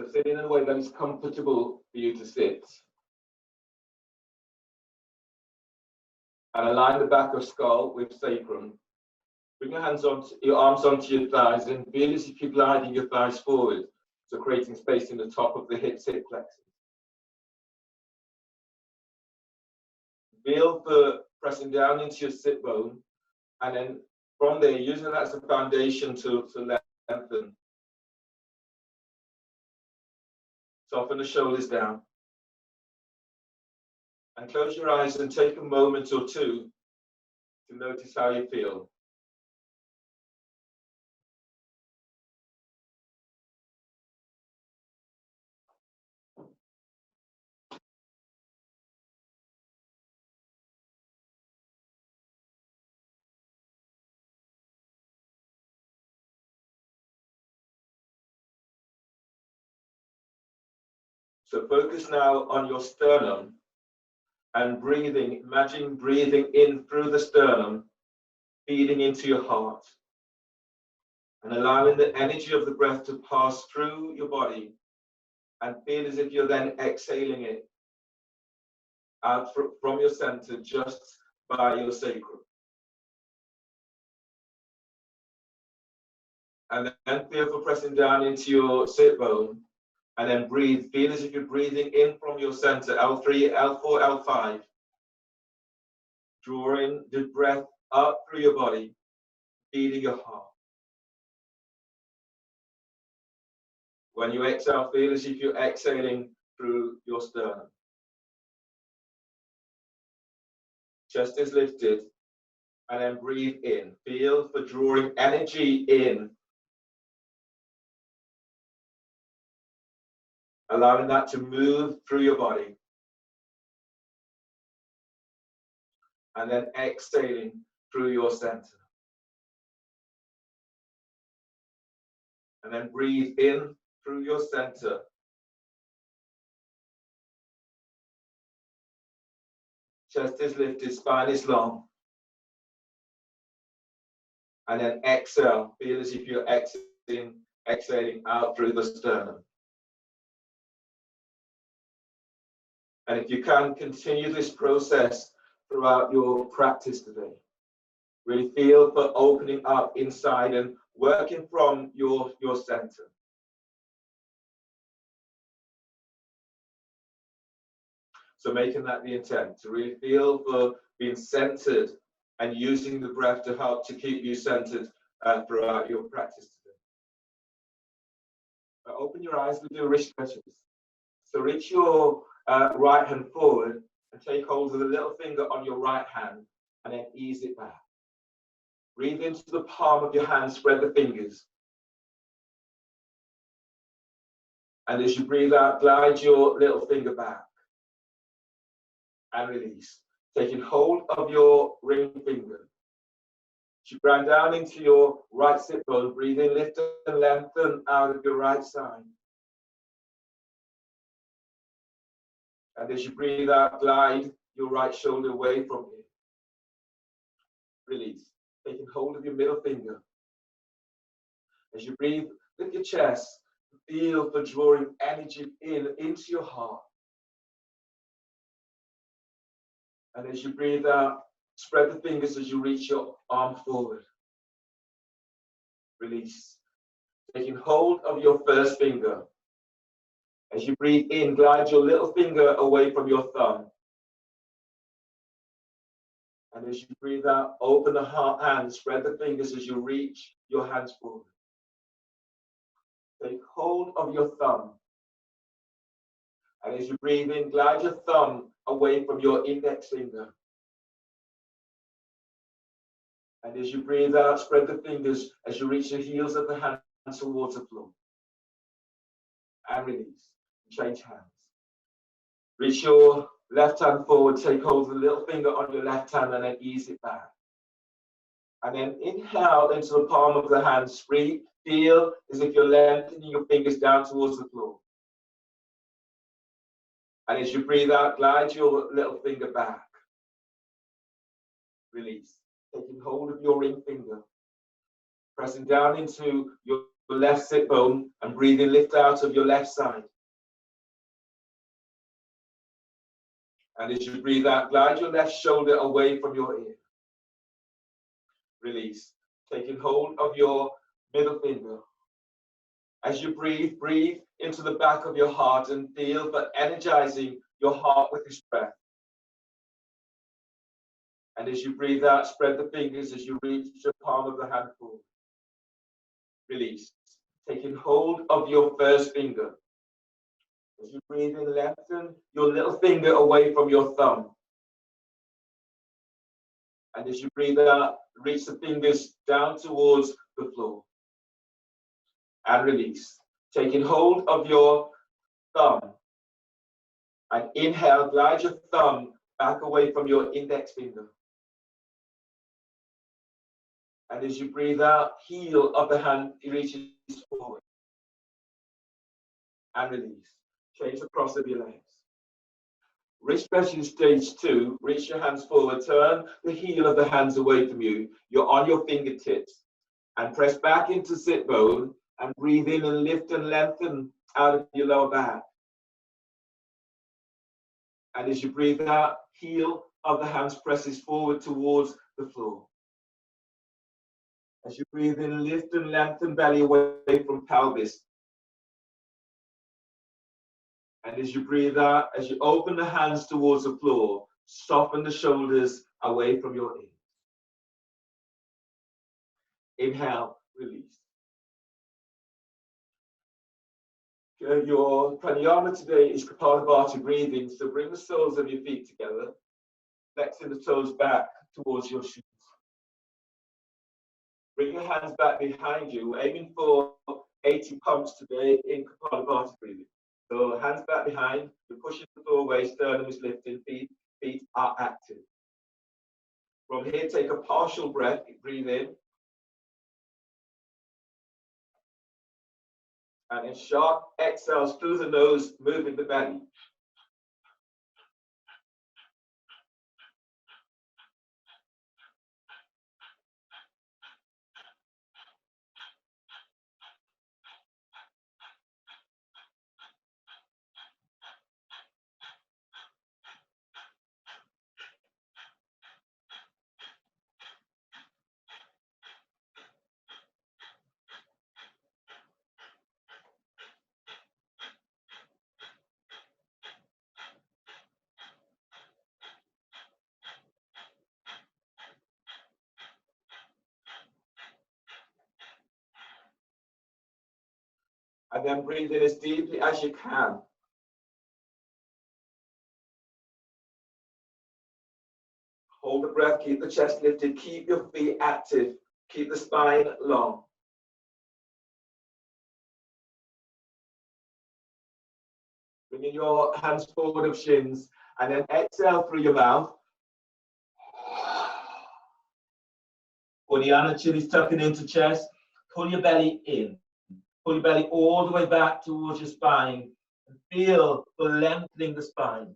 So sit in a way that is comfortable for you to sit. And align the back of skull with sacrum. Bring your arms onto your thighs and feel as if you're gliding your thighs forward. So creating space in the top of the hips, hip flexors. Feel for pressing down into your sit bone. And then from there, using that as a foundation to lengthen. Soften the shoulders down. And close your eyes and take a moment or two to notice how you feel. So focus now on your sternum and breathing. Imagine breathing in through the sternum, feeding into your heart, and allowing the energy of the breath to pass through your body and feel as if you're then exhaling it out from your center just by your sacrum. And then feel for pressing down into your sit bone. And then breathe. Feel as if you're breathing in from your center, L3, L4, L5. Drawing the breath up through your body, feeding your heart. When you exhale, feel as if you're exhaling through your sternum. Chest is lifted. And then breathe in. Feel for drawing energy in. Allowing that to move through your body. And then exhaling through your center. And then breathe in through your center. Chest is lifted, spine is long. And then exhale. Feel as if you're exhaling out through the sternum. And if you can, continue this process throughout your practice today. Really feel for opening up inside and working from your center. So making that the intent, to really feel for being centered and using the breath to help to keep you centered throughout your practice today. Open your eyes with your wrist stretches. So reach your right hand forward and take hold of the little finger on your right hand and then ease it back. Breathe into the palm of your hand, spread the fingers. And as you breathe out, glide your little finger back and release. Taking hold of your ring finger. As you ground down into your right sit bone, breathe in, lift and lengthen out of your right side. And as you breathe out, glide your right shoulder away from you. Release. Taking hold of your middle finger. As you breathe, lift your chest. Feel for drawing energy into your heart. And as you breathe out, spread the fingers as you reach your arm forward. Release. Taking hold of your first finger. As you breathe in, glide your little finger away from your thumb. And as you breathe out, open the hand, spread the fingers as you reach your hands forward. Take hold of your thumb. And as you breathe in, glide your thumb away from your index finger. And as you breathe out, spread the fingers as you reach the heels of the hand towards the floor. And release. Change hands. Reach your left hand forward, take hold of the little finger on your left hand and then ease it back. And then inhale into the palm of the hand. Feel as if you're lengthening your fingers down towards the floor. And as you breathe out, glide your little finger back. Release. Taking hold of your ring finger. Pressing down into your your left sit bone and breathe in, lift out of your left side. And as you breathe out, glide your left shoulder away from your ear. Release, taking hold of your middle finger. As you breathe, breathe into the back of your heart and feel but energizing your heart with this breath. And as you breathe out, spread the fingers as you reach the palm of the hand forward. Release, taking hold of your first finger. As you breathe in, lengthen your little finger away from your thumb. And as you breathe out, reach the fingers down towards the floor. And release, taking hold of your thumb. And inhale, glide your thumb back away from your index finger. And as you breathe out, heel of the hand reaches forward. And release. Change the cross of your legs. Wrist stretching stage 2. Reach your hands forward. Turn the heel of the hands away from you. You're on your fingertips. And press back into sit bone. And breathe in and lift and lengthen out of your lower back. And as you breathe out, heel of the hands presses forward towards the floor. As you breathe in, lift and lengthen belly away from pelvis. And as you breathe out, as you open the hands towards the floor, soften the shoulders away from your ears. Inhale, release. Your pranayama today is Kapalabhati breathing, so bring the soles of your feet together, flexing the toes back towards your shoes. Bring your hands back behind you, aiming for 80 pumps today in Kapalabhati breathing. So hands back behind, you're pushing the floor away, sternum is lifting, feet are active. From here, take a partial breath, breathe in. And in sharp exhales through the nose, moving the belly. And then breathe in as deeply as you can. Hold the breath, keep the chest lifted, keep your feet active, keep the spine long. Bringing your hands forward of shins, and then exhale through your mouth. Uddiyana chin is tucking into chest. Pull your belly in. Pull your belly all the way back towards your spine. And feel for lengthening the spine.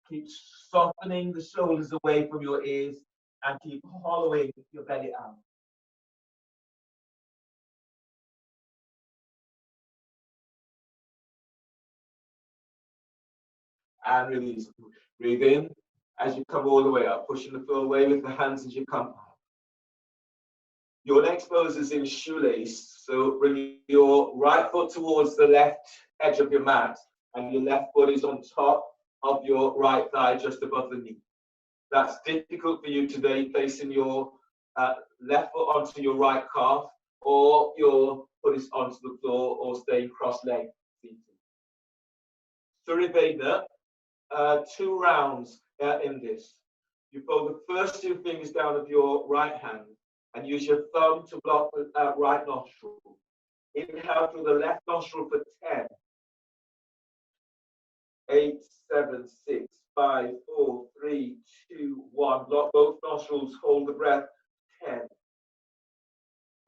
Keep softening the shoulders away from your ears and keep hollowing your belly out. And release. Breathe in as you come all the way up, pushing the floor away with the hands as you come up. Your next pose is in shoelace, so bring your right foot towards the left edge of your mat, and your left foot is on top of your right thigh, just above the knee. That's difficult for you today, placing your left foot onto your right calf, or your foot is onto the floor, or staying cross-legged. Surya 2 rounds in this. You fold the first 2 fingers down of your right hand and use your thumb to block the right nostril. Inhale through the left nostril for 10. 8, 7, 6, 5, 4, 3, 2, 1. Block both nostrils, hold the breath. 10.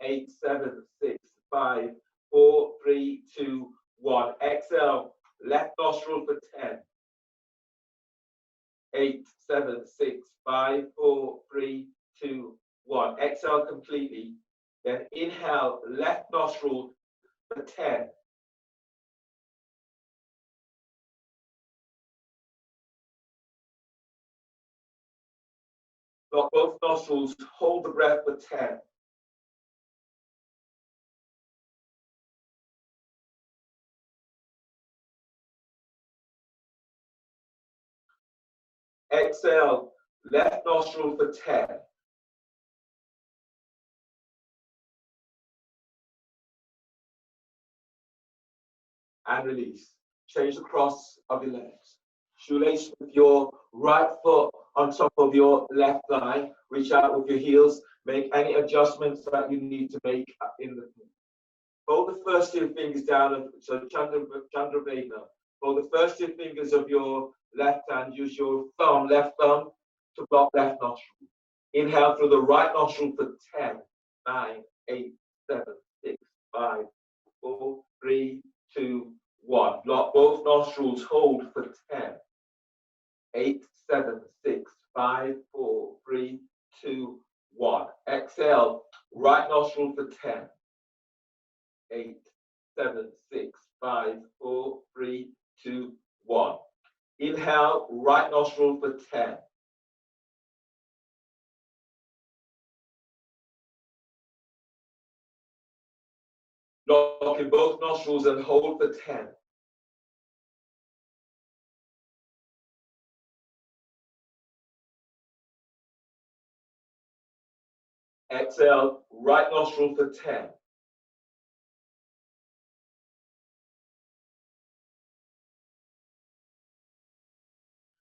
8, 7, 6, 5, 4, 3, 2, 1. Exhale, left nostril for 10. 8, 7, 6, 5, 4, 3, 2, 1. Exhale completely. Then inhale, left nostril for 10. Block both nostrils, hold the breath for 10. Exhale, left nostril for 10. And release. Change the cross of your legs. Shoelace with your right foot on top of your left thigh. Reach out with your heels. Make any adjustments that you need to make in the knee. Fold the first two fingers down. So Chandraveda. Fold the first two fingers of your left hand. Use your thumb, left thumb, to block left nostril. Inhale through the right nostril for 10, 9, 8, 7, 6, 5, 4, 3, 2, 1. Block both nostrils. Hold for 10, 8, 7, 6, 5, 4, 3, 2, 1. Exhale, right nostril for 10, 8, 7, 6, 5, 4, 3, 2, 1. Inhale, right nostril for 10. Lock in both nostrils and hold for 10. Exhale, right nostril for 10.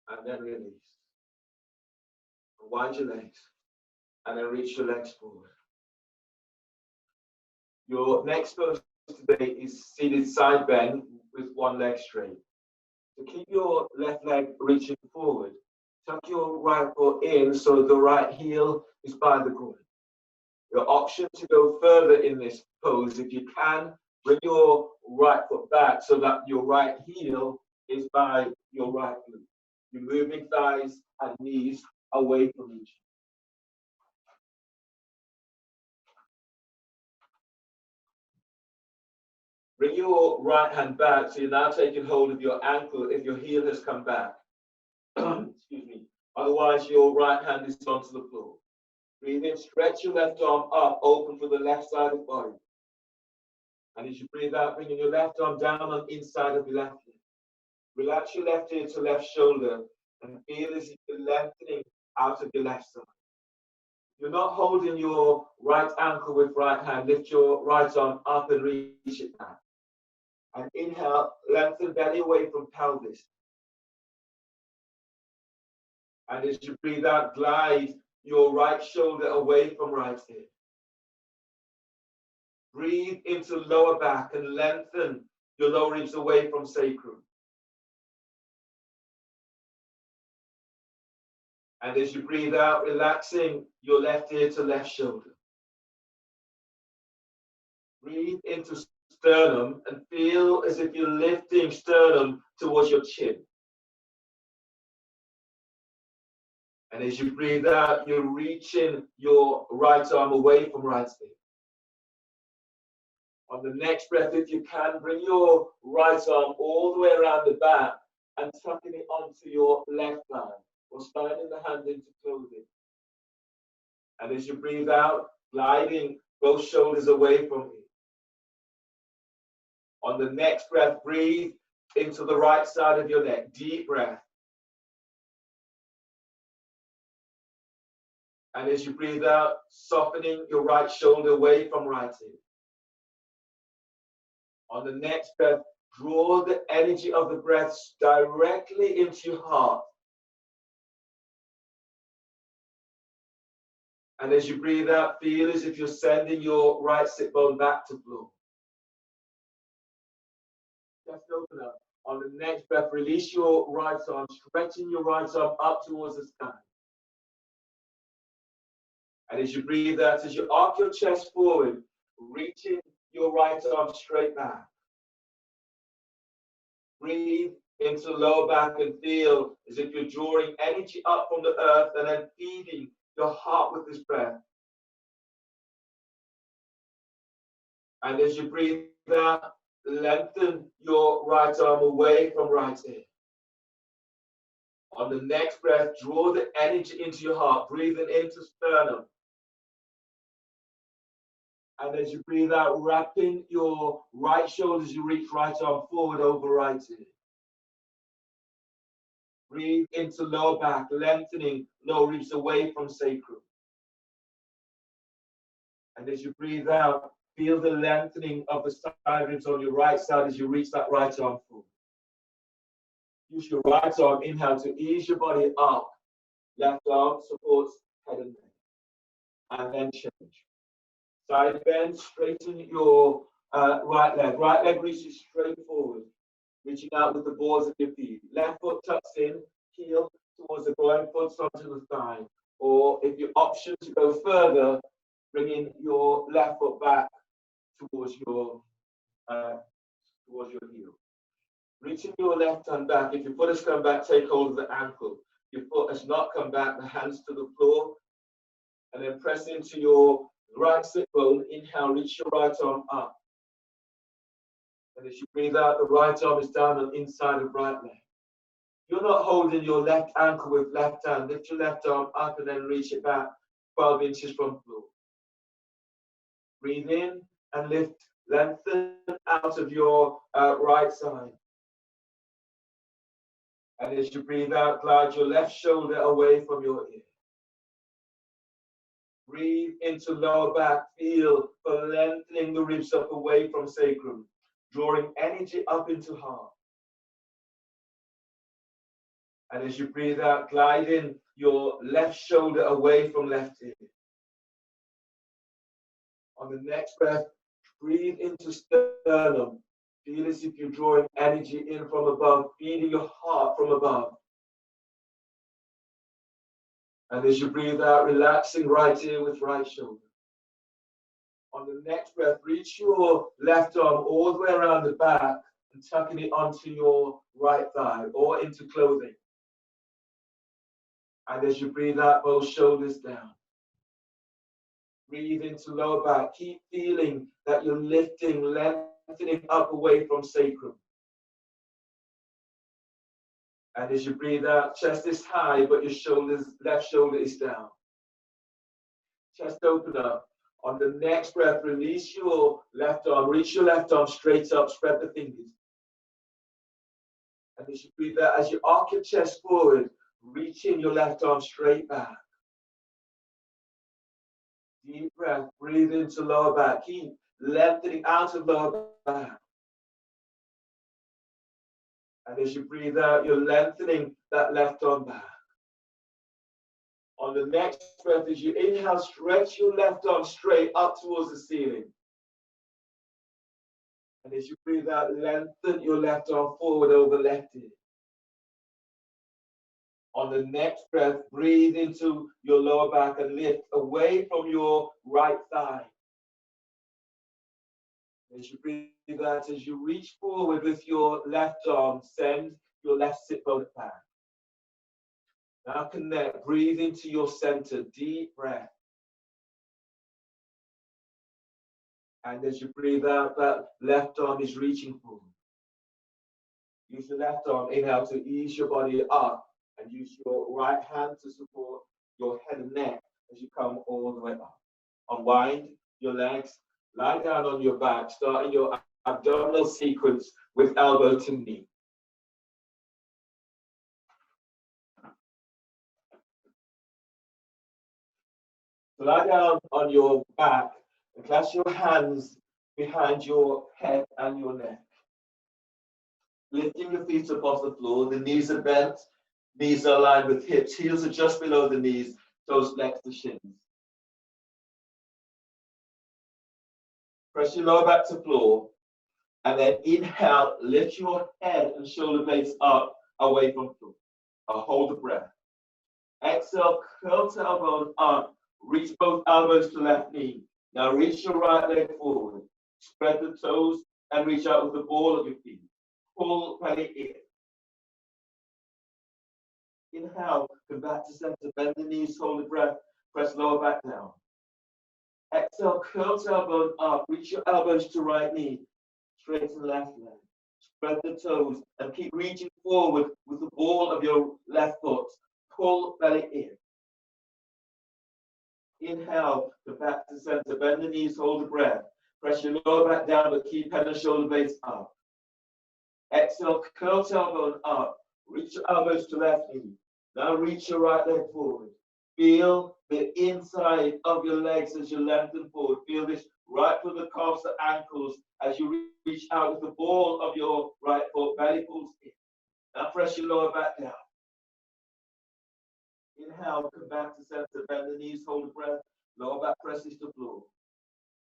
And then release. Wind your legs. And then reach your legs forward. Your next pose today is seated side bend with one leg straight. So keep your left leg reaching forward. Tuck your right foot in so the right heel is by the groin. Your option to go further in this pose, if you can, bring your right foot back so that your right heel is by your right glute. You're moving thighs and knees away from each other. Bring your right hand back, so you're now taking hold of your ankle if your heel has come back. Excuse me. Otherwise, your right hand is onto the floor. Breathe in, stretch your left arm up, open for the left side of the body. And as you breathe out, bringing your left arm down on the inside of your left leg. Relax your left ear to left shoulder and feel as if you're lengthening out of your left side. You're not holding your right ankle with right hand. Lift your right arm up and reach it back. And inhale, lengthen belly away from pelvis. And as you breathe out, glide your right shoulder away from right ear. Breathe into lower back and lengthen your lower ribs away from sacrum. And as you breathe out, relaxing your left ear to left shoulder. Breathe into sternum and feel as if you're lifting sternum towards your chin. And as you breathe out, you're reaching your right arm away from right ear. On the next breath, if you can, bring your right arm all the way around the back and tucking it onto your left hand, or sliding the hand into clothing. And as you breathe out, gliding both shoulders away from you. On the next breath, breathe into the right side of your neck. Deep breath. And as you breathe out, softening your right shoulder away from right ear. On the next breath, draw the energy of the breath directly into your heart. And as you breathe out, feel as if you're sending your right sit bone back to floor. Just open up. On the next breath, release your right arm, stretching your right arm up towards the sky. And as you breathe out, as you arc your chest forward, reaching your right arm straight back. Breathe into the lower back and feel as if you're drawing energy up from the earth and then feeding your heart with this breath. And as you breathe out, lengthen your right arm away from right ear. On the next breath, draw the energy into your heart, breathing into sternum. And as you breathe out, wrapping your right shoulder as you reach right arm forward over right ear. Breathe into lower back, lengthening lower ribs away from sacrum. And as you breathe out, feel the lengthening of the side ribs on your right side as you reach that right arm forward. Use your right arm, inhale to ease your body up. Left arm supports head and neck. And then change. Side bend, straighten your right leg. Right leg reaches straight forward, reaching out with the balls of your feet. Left foot tucks in, heel towards the groin, foot onto the thigh. Or if your option to go further, bringing your left foot back towards your heel. Reaching your left hand back. If your foot has come back, take hold of the ankle. If your foot has not come back, the hands to the floor. And then press into your right sit bone. Inhale, reach your right arm up. And as you breathe out, the right arm is down on inside of right leg. You're not holding your left ankle with left hand. Lift your left arm up and then reach it back 12 inches from floor. Breathe in and lift, lengthen out of your right side. And as you breathe out, glide your left shoulder away from your ear. Breathe into lower back, feel for lengthening the ribs up away from sacrum, drawing energy up into heart. And as you breathe out, gliding your left shoulder away from left ear. On the next breath, breathe into sternum. Feel as if you're drawing energy in from above, feeding your heart from above. And as you breathe out, relaxing right ear with right shoulder. On the next breath, reach your left arm all the way around the back and tucking it onto your right thigh or into clothing. And as you breathe out, both shoulders down. Breathe into lower back. Keep feeling that you're lifting, lengthening up away from sacrum. And as you breathe out, chest is high, but your left shoulder is down. Chest open up. On the next breath, release your left arm. Reach your left arm straight up. Spread the fingers. And as you breathe out, as you arc your chest forward, reaching your left arm straight back. Deep breath. Breathe into lower back. Keep lengthening out of lower back. And as you breathe out, you're lengthening that left arm back. On the next breath, as you inhale, stretch your left arm straight up towards the ceiling. And as you breathe out, lengthen your left arm forward over left ear. On the next breath, breathe into your lower back and lift away from your right thigh. As you breathe out, as you reach forward with your left arm, send your left sit bone back. Now connect, breathe into your center, deep breath. And as you breathe out, that left arm is reaching forward. Use the left arm, inhale to ease your body up, and use your right hand to support your head and neck as you come all the way up. Unwind your legs, lie down on your back, starting your abdominal sequence with elbow to knee. So lie down on your back and clasp your hands behind your head and your neck. Lifting your feet up off the floor, the knees are bent, knees are aligned with hips, heels are just below the knees, toes next to shins. Press your lower back to floor, and then inhale, lift your head and shoulder blades up away from floor. Hold the breath. Exhale, curl tailbone up, reach both elbows to left knee. Now reach your right leg forward, spread the toes and reach out with the ball of your feet. Pull belly in. Inhale, come back to center, bend the knees, hold the breath, press lower back down. Exhale, curl tailbone up, reach your elbows to right knee. straighten left leg. Spread the toes and keep reaching forward with the ball of your left foot. Pull belly in. Inhale, come back to center. Bend the knees, hold the breath. Press your lower back down, but keep head and shoulder blades up. Exhale, curl tailbone up. Reach your elbows to left knee. Now reach your right leg forward. Feel the inside of your legs as you lengthen forward. Feel this right from the calves to ankles as you reach out with the ball of your right foot. Belly pulls in. Now press your lower back down. Inhale, come back to center. Bend the knees, hold the breath. Lower back presses to floor.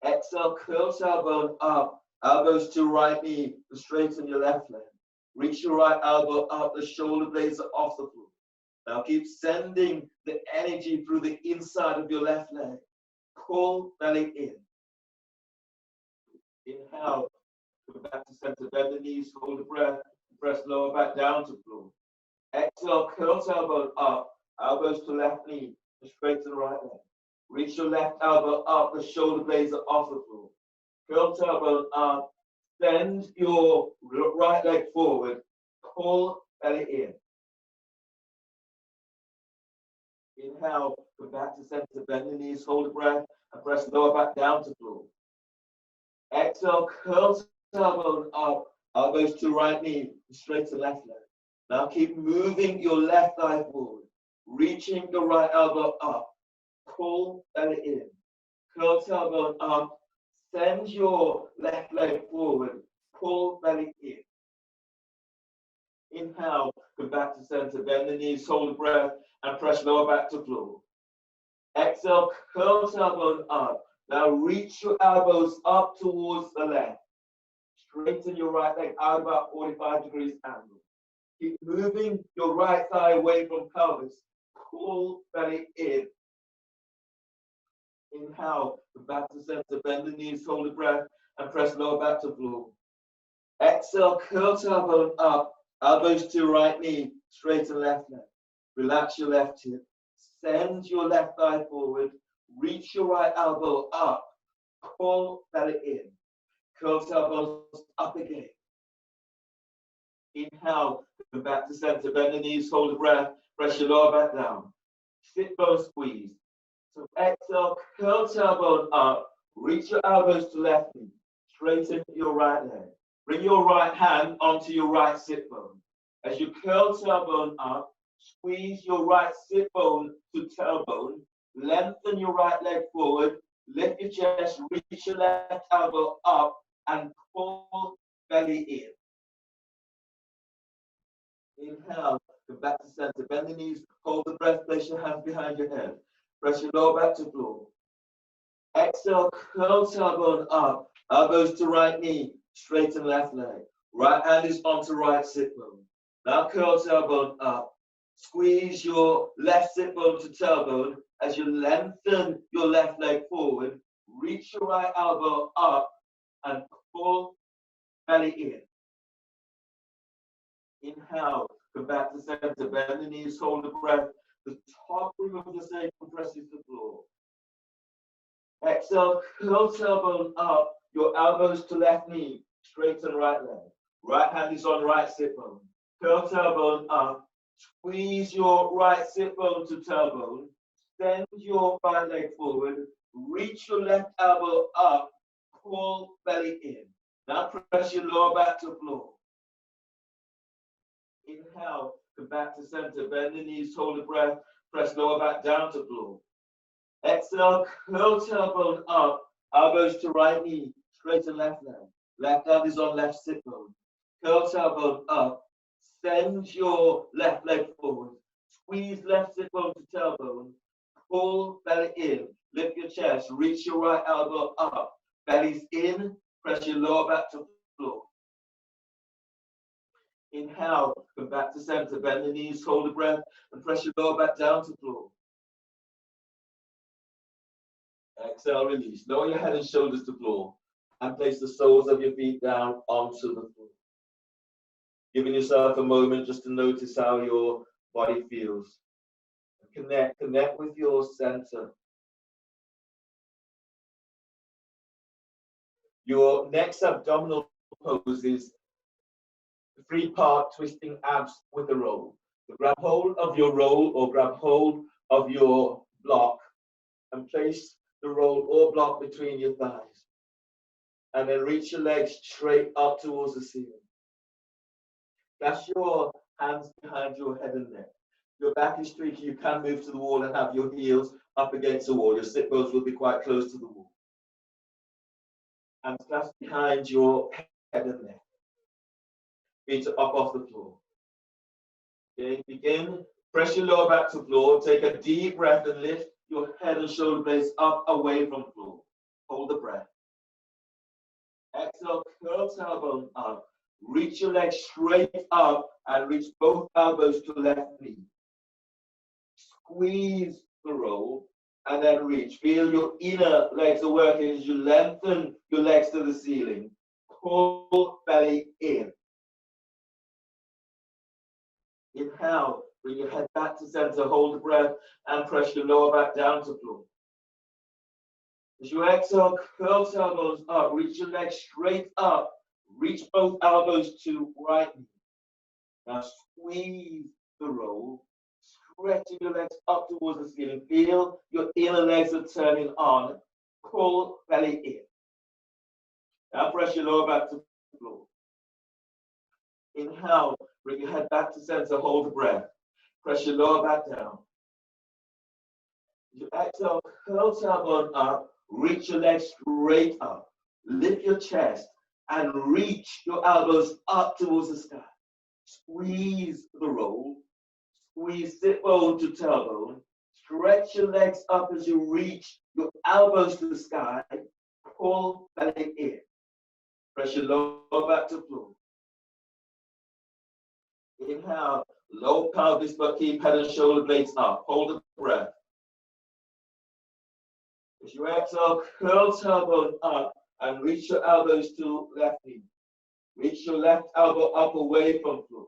Exhale, curl tailbone up. Elbows to right knee. Straighten your left leg. Reach your right elbow up. The shoulder blades are off the floor. Now keep sending the energy through the inside of your left leg. Pull belly in. Inhale, come back to center. Bend the knees, hold the breath. Press lower back down to floor. Exhale, curl tailbone up. Elbows to left knee. Straighten right leg. Reach your left elbow up. The shoulder blades are off the floor. Curl tailbone up. Bend your right leg forward. Pull belly in. Inhale, come back to center. Bend the knees, hold the breath, and press lower back down to floor. Exhale, curl tailbone up. Elbows to right knee. Straighten left leg. Now keep moving your left thigh forward. Reaching your right elbow up. Pull belly in. Curl tailbone up. Send your left leg forward. Pull belly in. Inhale, come back to center. Bend the knees, hold the breath, and press lower back to floor. Exhale, curl tailbone up. Now reach your elbows up towards the left. Straighten your right leg out about 45 degrees angle. Keep moving your right thigh away from pelvis. Pull belly in. Inhale, come back to center. Bend the knees, hold the breath, and press lower back to floor. Exhale, curl tailbone up. Elbows to right knee. Straighten left leg. Relax your left hip. Send your left thigh forward. Reach your right elbow up. Pull belly in. Curl tailbones up again. Inhale, come back to center. Bend the knees, hold the breath. Press your lower back down. Sit bone squeeze. So exhale, curl tailbone up. Reach your elbows to left knee. Straighten your right leg. Bring your right hand onto your right sit bone. As you curl tailbone up, squeeze your right sit bone to tailbone. Lengthen your right leg forward. Lift your chest. Reach your left elbow up and pull belly in. Inhale, come back to center. Bend the knees. Hold the breath. Place your hands behind your head. Press your lower back to floor. Exhale, curl tailbone up. Elbows to right knee. Straighten left leg. Right hand is onto right sit bone. Now curl tailbone up. Squeeze your left sit bone to tailbone as you lengthen your left leg forward. Reach your right elbow up and pull belly in. Inhale, come back to center. Bend the knees, hold the breath. The top rim of the sacrum presses the floor. Exhale, curl tailbone up. Your elbows to left knee. Straighten right leg. Right hand is on right sit bone. Curl tailbone up. Squeeze your right sit bone to tailbone. Send your right leg forward. Reach your left elbow up. Pull belly in. Now press your lower back to floor. Inhale, come back to center. Bend the knees, hold the breath. Press lower back down to floor. Exhale, curl tailbone up. Elbows to right knee. Straighten left leg. Left hand is on left sit bone. Curl tailbone up. Send your left leg forward. Squeeze left sit bone to tailbone. Pull belly in. Lift your chest. Reach your right elbow up. Belly's in. Press your lower back to floor. Inhale. Come back to center. Bend the knees. Hold the breath. And press your lower back down to floor. Exhale, release. Lower your head and shoulders to floor. And place the soles of your feet down onto the floor. Giving yourself a moment just to notice how your body feels. Connect with your center. Your next abdominal poses the three-part twisting abs with the roll. So grab hold of your roll or grab hold of your block and place the roll or block between your thighs. And then reach your legs straight up towards the ceiling. Clasp your hands behind your head and neck. Your back is streaky, you can move to the wall and have your heels up against the wall. Your sit bones will be quite close to the wall. And clasp behind your head and neck. Feet are up off the floor. Okay, begin. Press your lower back to the floor. Take a deep breath and lift your head and shoulder blades up away from the floor. Hold the breath. Exhale, curl tailbone up. Reach your legs straight up and reach both elbows to the left knee. Squeeze the roll and then reach. Feel your inner legs are working as you lengthen your legs to the ceiling. Pull belly in. Inhale, bring your head back to center, hold the breath and press your lower back down to floor. As you exhale, curl tailbones up, reach your legs straight up, reach both elbows to right knee. Now squeeze the roll, stretching your legs up towards the ceiling. Feel your inner legs are turning on, pull belly in. Now press your lower back to the floor. Inhale, bring your head back to center, hold the breath. Press your lower back down. As you exhale, curl tailbone up, reach your legs straight up. Lift your chest and reach your elbows up towards the sky. Squeeze the roll. Squeeze sit bone to tailbone. Stretch your legs up as you reach your elbows to the sky. Pull belly in. Press your lower back to floor. Inhale, low pelvis, but keep head and shoulder blades up. Hold the breath. As you exhale, curl tailbone up and reach your elbows to left knee. Reach your left elbow up away from floor.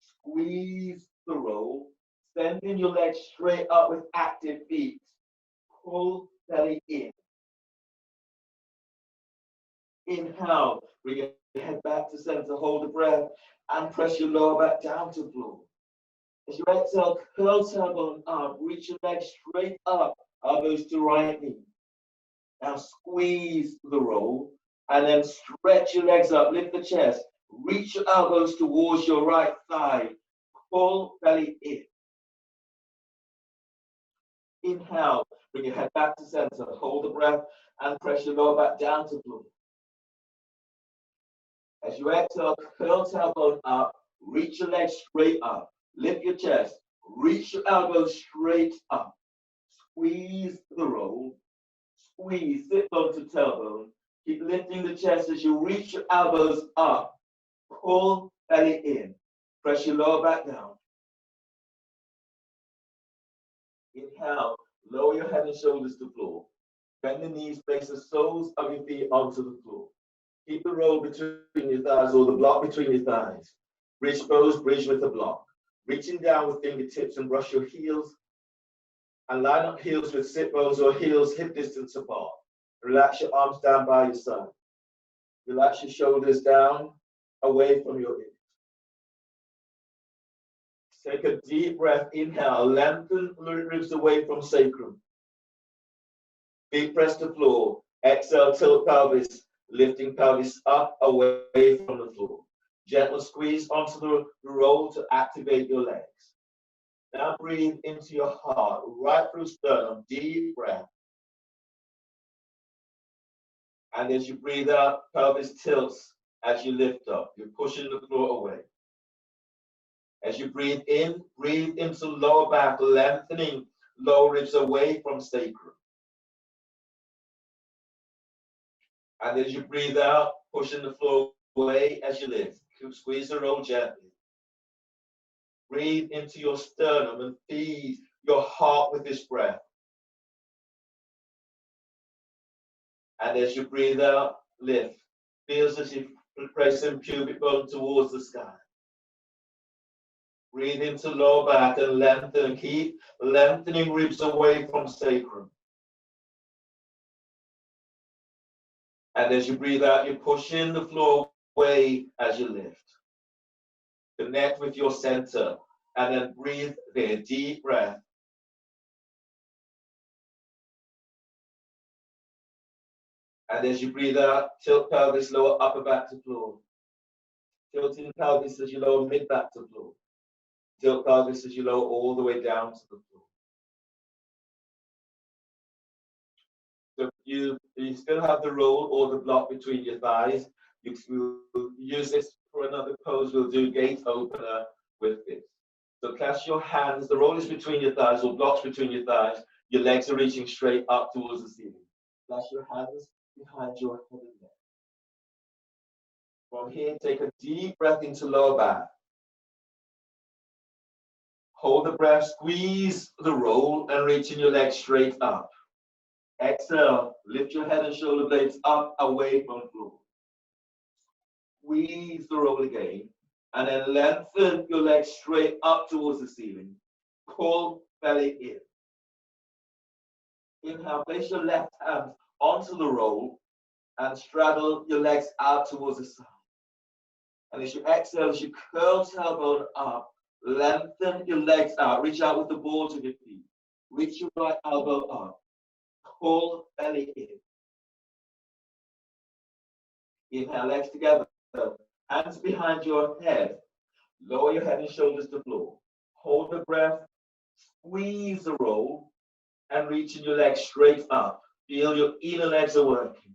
Squeeze the roll. Sending your legs straight up with active feet. Pull belly in. Inhale, bring your head back to center, hold the breath, and press your lower back down to floor. As you exhale, curl tailbone up, reach your legs straight up, elbows to right knee. Now squeeze the roll, and then stretch your legs up, lift the chest, reach your elbows towards your right thigh, pull belly in. Inhale, bring your head back to center, hold the breath, and press your lower back down to floor. As you exhale, curl tailbone up, reach your legs straight up, lift your chest, reach your elbows straight up, squeeze the roll, squeeze, sit bone to tailbone, keep lifting the chest as you reach your elbows up, pull belly in, press your lower back down. Inhale, lower your head and shoulders to floor, bend the knees, place the soles of your feet onto the floor. Keep the roll between your thighs or the block between your thighs. Reach bows, bridge with the block. Reaching down with fingertips and brush your heels. And line up heels with sit bones or heels hip distance apart. Relax your arms down by your side. Relax your shoulders down, away from your hips. Take a deep breath. Inhale, lengthen ribs away from sacrum. Feet press to floor. Exhale, tilt pelvis. Lifting pelvis up away from the floor. Gentle squeeze onto the roll to activate your legs. Now breathe into your heart, right through sternum, deep breath. And as you breathe out, pelvis tilts as you lift up. You're pushing the floor away. As you breathe into lower back, lengthening lower ribs away from sacrum. And as you breathe out, pushing the floor away as you lift. Squeeze the roll gently. Breathe into your sternum and feed your heart with this breath. And as you breathe out, lift. Feels as if you're pressing pubic bone towards the sky. Breathe into lower back and lengthen. Keep lengthening ribs away from sacrum. And as you breathe out, you're pushing the floor away as you lift. Connect with your center and then breathe there. Deep breath. And as you breathe out, tilt pelvis, lower upper back to floor. Tilting pelvis as you lower mid back to floor. Tilt pelvis as you lower all the way down to the floor. So you still have the roll or the block between your thighs. You will use this for another pose. We'll do gate opener with this. So clasp your hands. The roll is between your thighs or blocks between your thighs. Your legs are reaching straight up towards the ceiling. Clasp your hands behind your head and neck. From here, take a deep breath into lower back. Hold the breath, squeeze the roll and reaching your legs straight up. Exhale, lift your head and shoulder blades up away from the floor. Squeeze the roll again and then lengthen your legs straight up towards the ceiling. Pull belly in. Inhale, place your left hand onto the roll and straddle your legs out towards the side. And as you exhale, as you curl tailbone up, lengthen your legs out. Reach out with the balls of your feet. Reach your right elbow up. Pull belly in. Inhale, legs together. Hands behind your head. Lower your head and shoulders to floor. Hold the breath. Squeeze the roll and reaching your legs straight up. Feel your inner legs are working.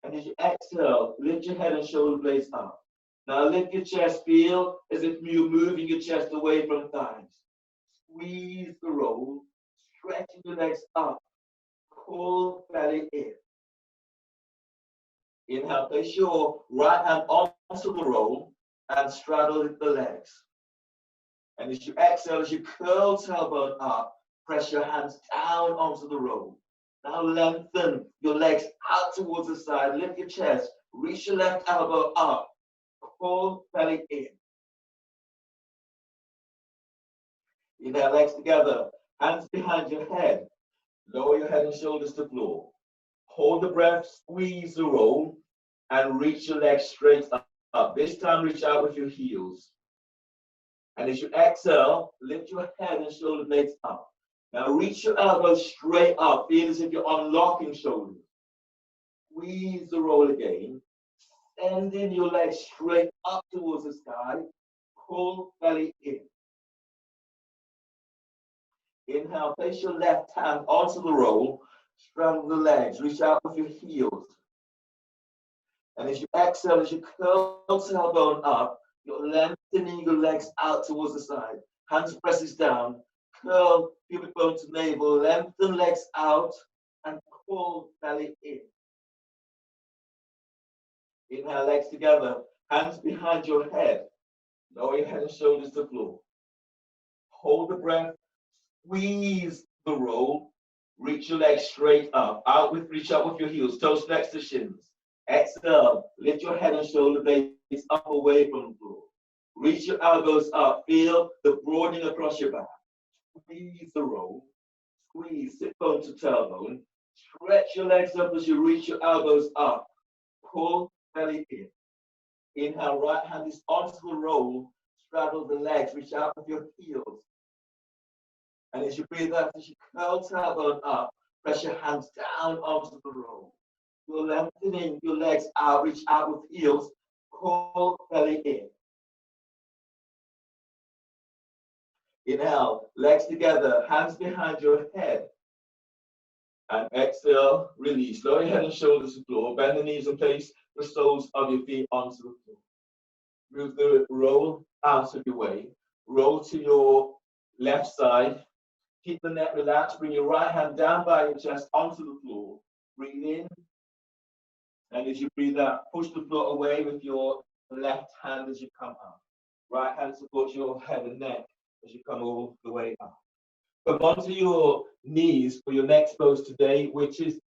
And as you exhale, lift your head and shoulder blades up. Now lift your chest. Feel as if you're moving your chest away from thighs. Squeeze the roll, stretching your legs up. Pull belly in. Inhale, place your right hand onto the roll and straddle the legs. And as you exhale, as you curl tailbone up, press your hands down onto the roll. Now lengthen your legs out towards the side. Lift your chest. Reach your left elbow up. Pull belly in. Inhale, legs together. Hands behind your head. Lower your head and shoulders to floor. Hold the breath, squeeze the roll, and reach your legs straight up. This time, reach out with your heels. And as you exhale, lift your head and shoulder blades up. Now reach your elbows straight up. Feel as if you're unlocking shoulders. Squeeze the roll again. Sending your legs straight up towards the sky. Pull belly in. Inhale, place your left hand onto the roll. Straddle the legs. Reach out with your heels. And as you exhale, as you curl tailbone up, you're lengthening your legs out towards the side. Hands presses down. Curl pubic bone to navel. Lengthen legs out and pull belly in. Inhale, legs together. Hands behind your head. Lower your head and shoulders to the floor. Hold the breath. Squeeze the roll. Reach your legs straight up. Reach out with your heels. Toes next to shins. Exhale. Lift your head and shoulder blades up away from the floor. Reach your elbows up. Feel the broadening across your back. Squeeze the roll. Squeeze sit bone to tailbone. Stretch your legs up as you reach your elbows up. Pull belly in. Inhale, right hand is onto the roll. Straddle the legs. Reach out with your heels. And as you breathe out, as you curl tailbone up, press your hands down onto the roll. You're lengthening your legs out. Reach out with heels. Pull belly in. Inhale, legs together, hands behind your head. And exhale, release. Lower your head and shoulders to the floor. Bend the knees and place the soles of your feet onto the floor. Move the roll out of your way. Roll to your left side. Keep the neck relaxed. Bring your right hand down by your chest onto the floor. Breathe in. And as you breathe out, push the floor away with your left hand as you come up. Right hand supports your head and neck as you come all the way up. Come onto your knees for your next pose today, which is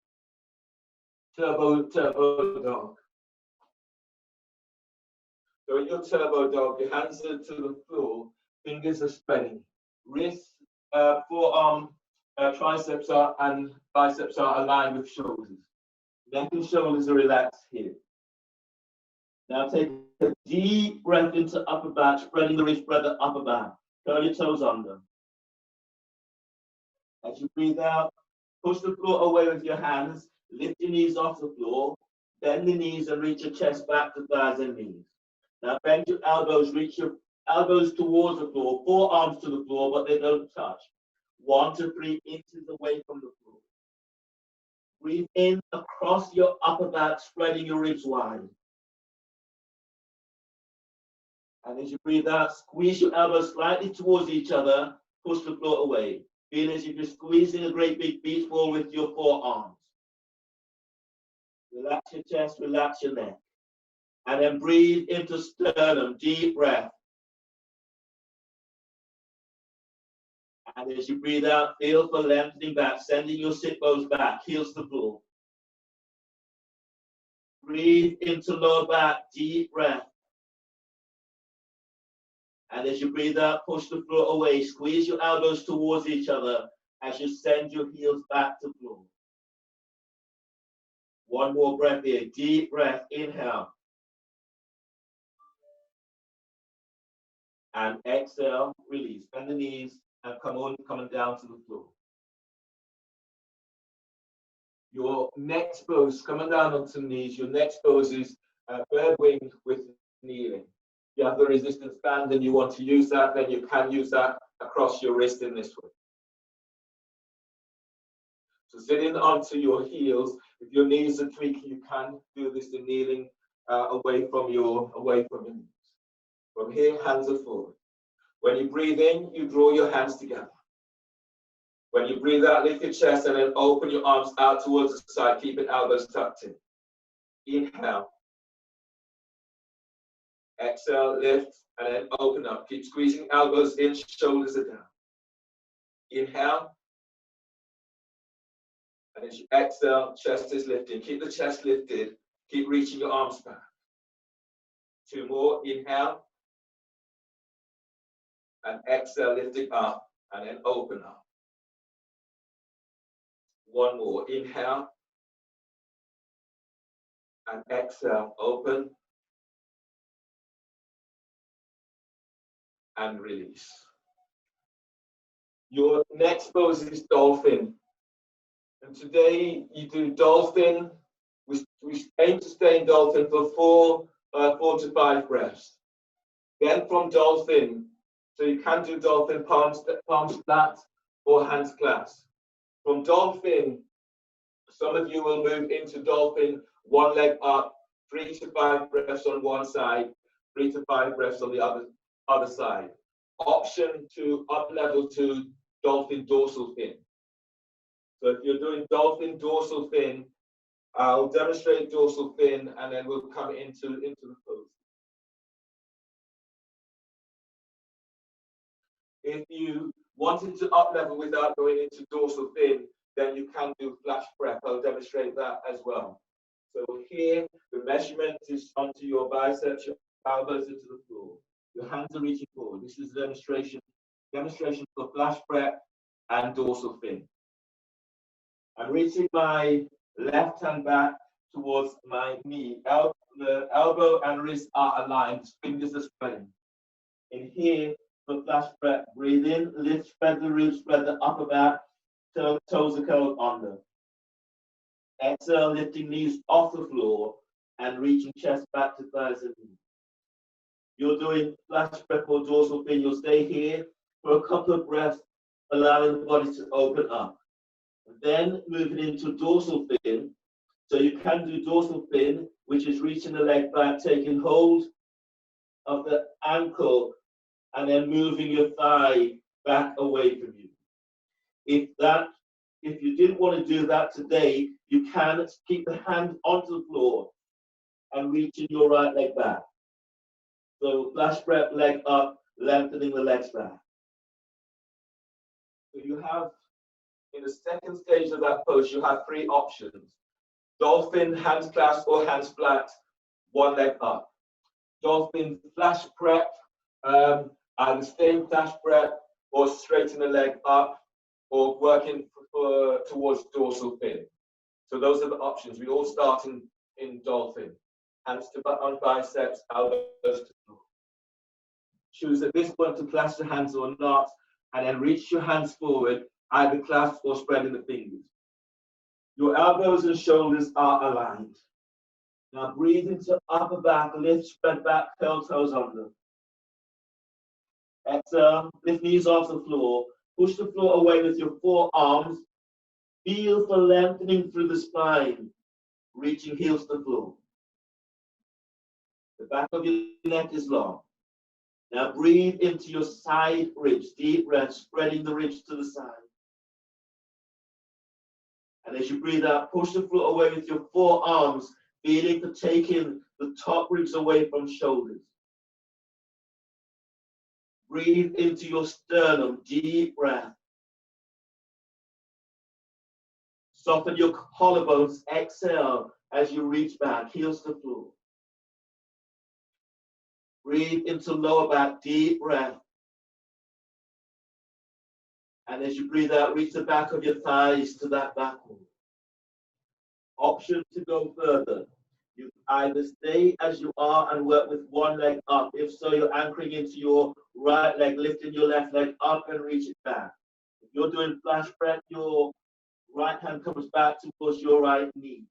turbo dog. So in your turbo dog, your hands are to the floor, fingers are spreading. Wrists, forearm, triceps and biceps are aligned with shoulders. Neck and shoulders are relaxed here. Now take a deep breath into upper back, spreading the ribs, spread the upper back. Curl your toes under. As you breathe out, push the floor away with your hands. Lift your knees off the floor. Bend the knees and reach your chest back to thighs and knees. Now bend your elbows, reach your elbows towards the floor, forearms to the floor, but they don't touch. 1 to 3 inches away from the floor. Breathe in across your upper back, spreading your ribs wide. And as you breathe out, squeeze your elbows slightly towards each other, push the floor away. Feel as if you're squeezing a great big beach ball with your forearms. Relax your chest, relax your neck. And then breathe into sternum, deep breath. And as you breathe out, feel for lengthening back, sending your sit bones back, heels to floor. Breathe into lower back, deep breath. And as you breathe out, push the floor away, squeeze your elbows towards each other as you send your heels back to floor. One more breath here, deep breath, inhale. And exhale, release. Bend the knees and coming down to the floor. Your next pose, coming down onto the knees, your next pose is bird wing with kneeling. If you have the resistance band and you want to use that, then you can use that across your wrist in this way. So sitting onto your heels, if your knees are tweaking, you can do this in kneeling away from your knees. From here, hands are forward. When you breathe in, you draw your hands together. When you breathe out, lift your chest and then open your arms out towards the side, keeping elbows tucked in. Inhale. Exhale, lift, and then open up. Keep squeezing elbows in, shoulders are down. Inhale. And as you exhale, chest is lifting. Keep the chest lifted. Keep reaching your arms back. 2 more. Inhale. And exhale, lifting up, and then open up. 1 more. Inhale. And exhale, open. And release. Your next pose is dolphin. And today you do dolphin. We aim to stay in dolphin for 4 to 5 breaths. Then from dolphin, so you can do dolphin palms flat or hands clasped. From dolphin, some of you will move into dolphin, 1 leg up, 3 to 5 breaths on one side, 3 to 5 breaths on the other side. Option to up level to dolphin dorsal fin. So if you're doing dolphin dorsal fin, I'll demonstrate dorsal fin and then we'll come into the pose. If you wanted to up level without going into dorsal fin, then you can do flash breath. I'll demonstrate that as well. So here, the measurement is onto your biceps, your elbows into the floor. Your hands are reaching forward. This is a demonstration for flash breath and dorsal fin. I'm reaching my left hand back towards my knee. The elbow and wrist are aligned. Fingers are spreading. In here, for flash breath, breathe in, lift, spread the ribs, spread the upper back, toes are curled under. Exhale, lifting knees off the floor and reaching chest back to thighs and knees. You're doing flash breath or dorsal fin. You'll stay here for a couple of breaths, allowing the body to open up. Then moving into dorsal fin. So you can do dorsal fin, which is reaching the leg back, taking hold of the ankle, and then moving your thigh back away from you. If you didn't want to do that today, you can keep the hand onto the floor and reaching your right leg back. So flash breath, leg up, lengthening the legs back. So you have, in the second stage of that pose, you have 3 options. Dolphin, hands clasped or hands flat, 1 leg up. Dolphin, flash breath, either staying flash breath or straighten the leg up or working towards dorsal fin. So those are the options. We all start in dolphin. Hands on biceps, elbows to floor. Choose at this point to clasp the hands or not, and then reach your hands forward, either clasp or spreading the fingers. Your elbows and shoulders are aligned. Now breathe into upper back, lift, spread back, curl toes under. Exhale, lift knees off the floor. Push the floor away with your forearms. Feel for lengthening through the spine, reaching heels to the floor. The back of your neck is long. Now breathe into your side ribs, deep breath, spreading the ribs to the side. And as you breathe out, push the floor away with your forearms, feeling for taking the top ribs away from shoulders. Breathe into your sternum, deep breath. Soften your collarbones, exhale as you reach back, heels to floor. Breathe into lower back, deep breath. And as you breathe out, reach the back of your thighs to that back wall. Option to go further. You either stay as you are and work with one leg up. If so, you're anchoring into your right leg, lifting your left leg up and reach it back. If you're doing flash breath, your right hand comes back towards your right knee.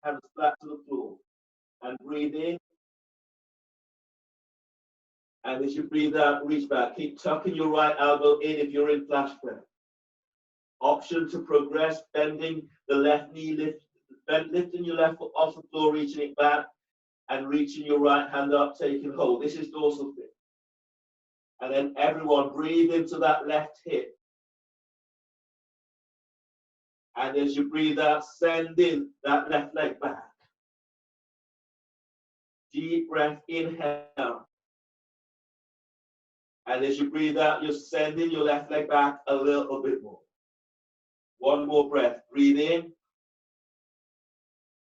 Hands flat to the floor. And breathe in. And as you breathe out, reach back. Keep tucking your right elbow in if you're in flash breath. Option to progress, bending the left knee, lifting your left foot off the floor, reaching it back, and reaching your right hand up, taking hold. This is dorsal fin. And then everyone breathe into that left hip. And as you breathe out, send in that left leg back. Deep breath, inhale. And as you breathe out, you're sending your left leg back a little bit more. One more breath. Breathe in.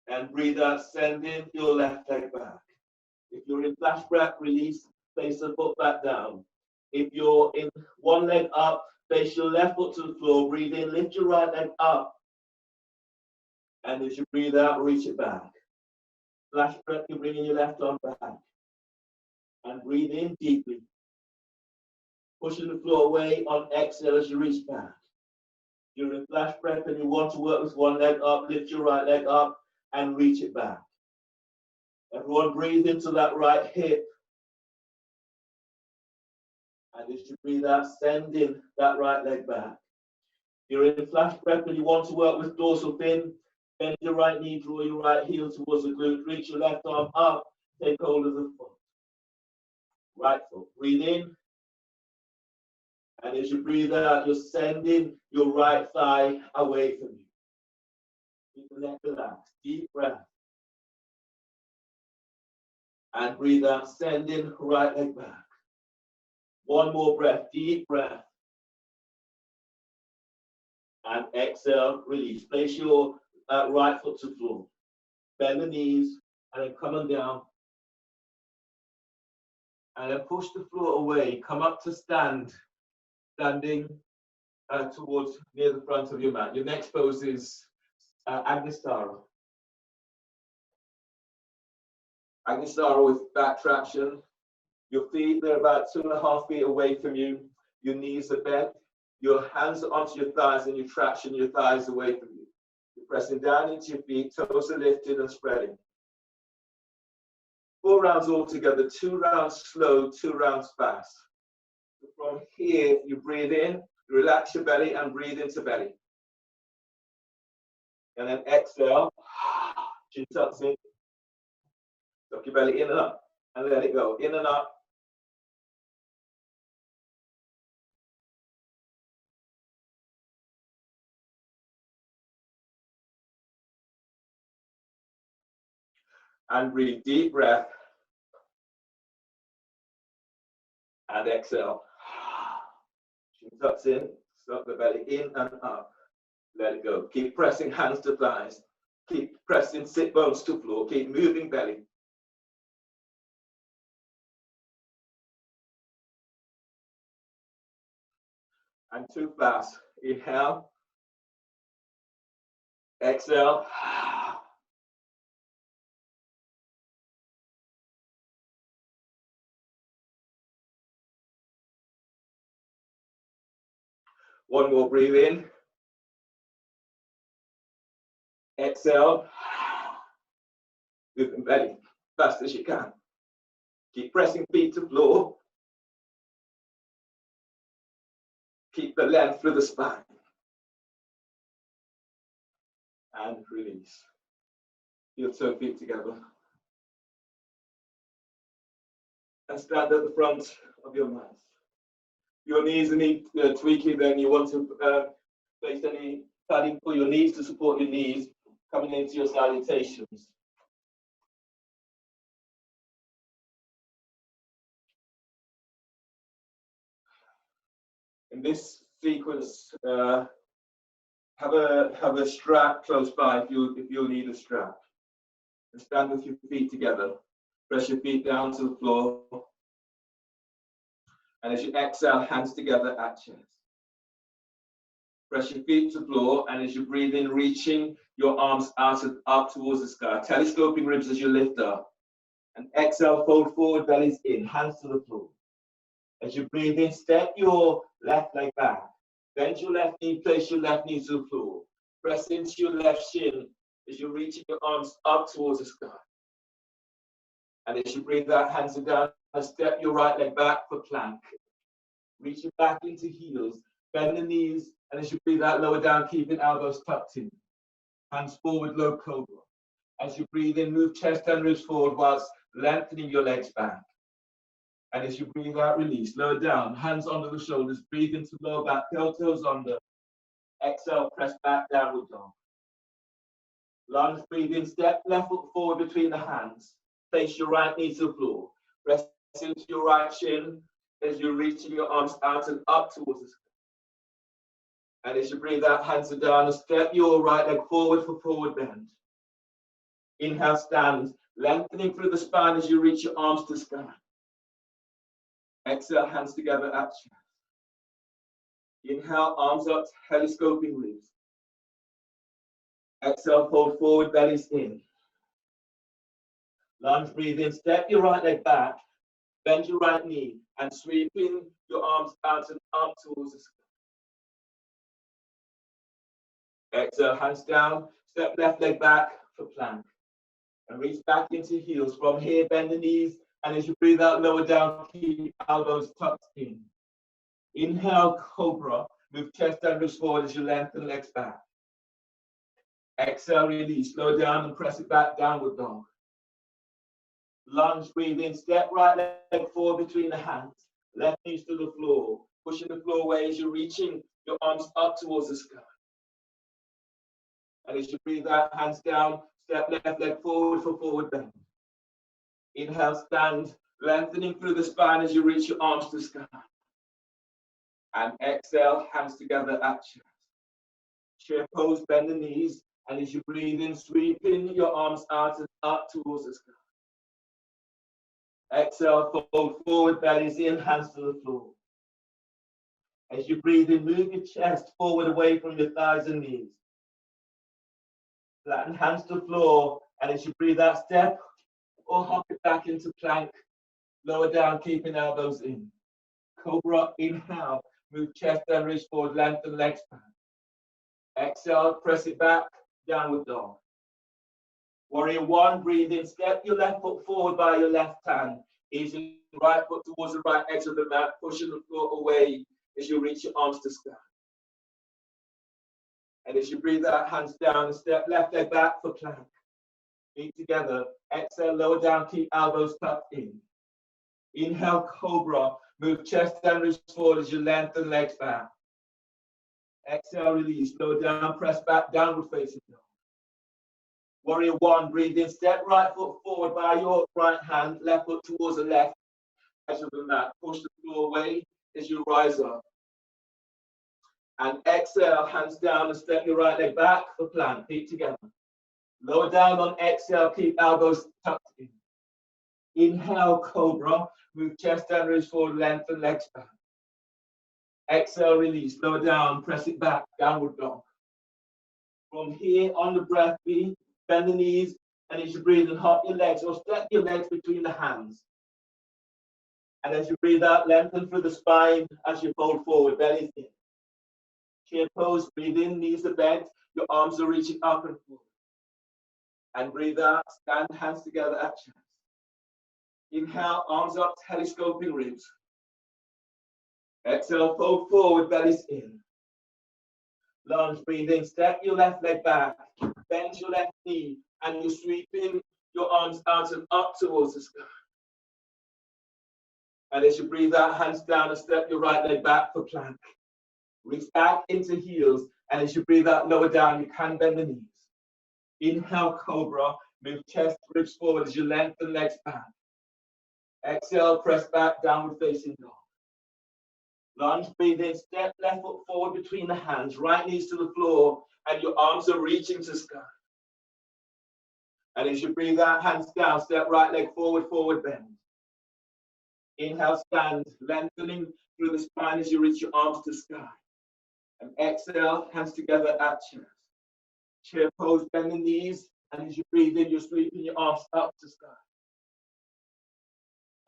And breathe out, sending your left leg back. If you're in flash breath, release, place the foot back down. If you're in one leg up, place your left foot to the floor. Breathe in, lift your right leg up. And as you breathe out, reach it back. Flash breath, you're bringing your left arm back. And breathe in deeply. Pushing the floor away on exhale as you reach back. You're in flash breath and you want to work with one leg up, lift your right leg up and reach it back. Everyone breathe into that right hip. And as you breathe out, send in that right leg back. You're in flash breath and you want to work with dorsal fin. Bend your right knee, draw your right heel towards the glute. Reach your left arm up, take hold of the foot. Right foot, breathe in. And as you breathe out, you're sending your right thigh away from you. Keep the neck relaxed. Deep breath. And breathe out, sending right leg back. One more breath, deep breath. And exhale, release. Place your right foot to the floor. Bend the knees, and then come on down. And then push the floor away. Come up to stand. Standing towards near the front of your mat. Your next pose is Agnisara. Agnisara with back traction. Your feet, they're about 2.5 feet away from you. Your knees are bent. Your hands are onto your thighs and you traction your thighs away from you. You're pressing down into your feet, toes are lifted and spreading. 4 rounds altogether, 2 rounds slow, 2 rounds fast. From here, you breathe in, relax your belly and breathe into belly. And then exhale, chin tucks in. Tuck your belly in and up and let it go. In and up. And breathe, deep breath. And exhale. Chin tucks in, suck the belly in and up. Let it go. Keep pressing hands to thighs. Keep pressing sit bones to floor. Keep moving belly. And 2 fast. Inhale. Exhale. One more, breathe in. Exhale. Move the belly fast as you can. Keep pressing feet to floor. Keep the length through the spine. And release. Heel toe feet together. And stand at the front of your mat. Your knees need tweaking, then you want to place any padding for your knees to support your knees coming into your salutations. In this sequence, have a strap close by if you'll need a strap. And stand with your feet together. Press your feet down to the floor. And as you exhale, hands together at chest. Press your feet to the floor, and as you breathe in, reaching your arms up towards the sky, telescoping ribs as you lift up. And exhale, fold forward, bellies in, hands to the floor. As you breathe in, step your left leg back. Bend your left knee, place your left knee to the floor. Press into your left shin as you're reaching your arms up towards the sky. And as you breathe out, hands are down, and step your right leg back for plank. Reach your back into heels, bend the knees, and as you breathe out, lower down, keeping elbows tucked in. Hands forward, low cobra. As you breathe in, move chest and ribs forward whilst lengthening your legs back. And as you breathe out, release, lower down, hands under the shoulders, breathe into lower back, tail toes under. Exhale, press back, downward dog. Lunge, breathe in, step left foot forward between the hands. Place your right knee to the floor. Press into your right shin as you're reaching your arms out and up towards the sky. And as you breathe out, hands are down, and step your right leg forward for forward bend. Inhale, stand, lengthening through the spine as you reach your arms to the sky. Exhale, hands together at chest. Inhale, arms up, telescoping ribs. Exhale, fold forward, bellies in. Lunge, breathe in, step your right leg back, bend your right knee, and sweeping your arms out and up towards the sky. Exhale, hands down, step left leg back for plank. And reach back into heels. From here, bend the knees, and as you breathe out, lower down, keep elbows tucked in. Inhale, cobra. Move chest and ribs forward as you lengthen legs back. Exhale, release. Lower down and press it back, downward dog. Lunge, breathe in. Step right leg forward between the hands. Left knees to the floor. Pushing the floor away as you're reaching your arms up towards the sky. And as you breathe out, hands down, step left leg forward for forward bend. Inhale, stand, lengthening through the spine as you reach your arms to the sky. And exhale, hands together at chest. Chair pose, bend the knees, and as you breathe in, sweeping your arms out and up towards the sky. Exhale, fold forward, bellies in, hands to the floor. As you breathe in, move your chest forward away from your thighs and knees. Flatten hands to the floor, and as you breathe out, step or hop it back into plank. Lower down, keeping elbows in. Cobra, inhale, move chest and ribs forward, lengthen legs back. Exhale, press it back, downward dog. Warrior one, breathe in, step your left foot forward by your left hand. Easing right foot towards the right edge of the mat, pushing the floor away as you reach your arms to sky. And as you breathe out, hands down, and step left leg back for plank. Feet together. Exhale, lower down, keep elbows tucked in. Inhale, cobra. Move chest and ribs forward as you lengthen legs back. Exhale, release. Lower down, press back, downward facing dog. Warrior one, breathe in. Step right foot forward by your right hand, left foot towards the left edge of the mat. Push the floor away as you rise up. And exhale, hands down, and step your right leg back for plank. Feet together. Lower down on exhale, keep elbows tucked in. Inhale, cobra. Move chest and ribs forward, lengthen legs back. Exhale, release. Lower down, press it back, downward dog. From here, on the breath, bend the knees, and as you breathe in, hop your legs or step your legs between the hands. And as you breathe out, lengthen through the spine as you fold forward, belly in. Chair pose, breathe in, knees are bent, your arms are reaching up and forward. And breathe out, stand hands together at chest. Inhale, arms up, telescoping ribs. Exhale, fold forward, bellies in. Lunge, breathe in, step your left leg back, bend your left knee, and you're sweeping your arms out and up towards the sky. And as you breathe out, hands down and step your right leg back for plank. Reach back into heels, and as you breathe out, lower down, you can bend the knees. Inhale, cobra, move chest, ribs forward as you lengthen legs back. Exhale, press back, downward facing dog. Lunge, breathe in, step left foot forward between the hands, right knees to the floor, and your arms are reaching to sky. And as you breathe out, hands down, step right leg forward, forward bend. Inhale, stand, lengthening through the spine as you reach your arms to sky. And exhale, hands together at chest. Chair pose, bend the knees, and as you breathe in, you're sweeping your arms up to sky.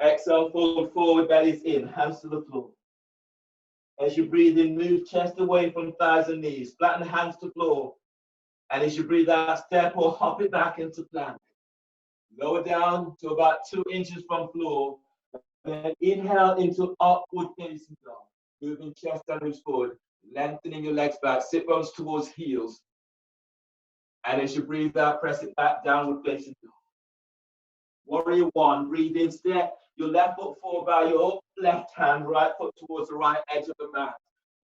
Exhale, fold forward, bellies in, hands to the floor. As you breathe in, move chest away from thighs and knees, flatten hands to floor. And as you breathe out, step or hop it back into plank. Lower down to about 2 inches from floor. Then inhale into upward facing dog. Moving chest and ribs forward, lengthening your legs back, sit bones towards heels. And as you breathe out, press it back, downward facing dog. Warrior one, breathe in, step your left foot forward by your left hand, right foot towards the right edge of the mat.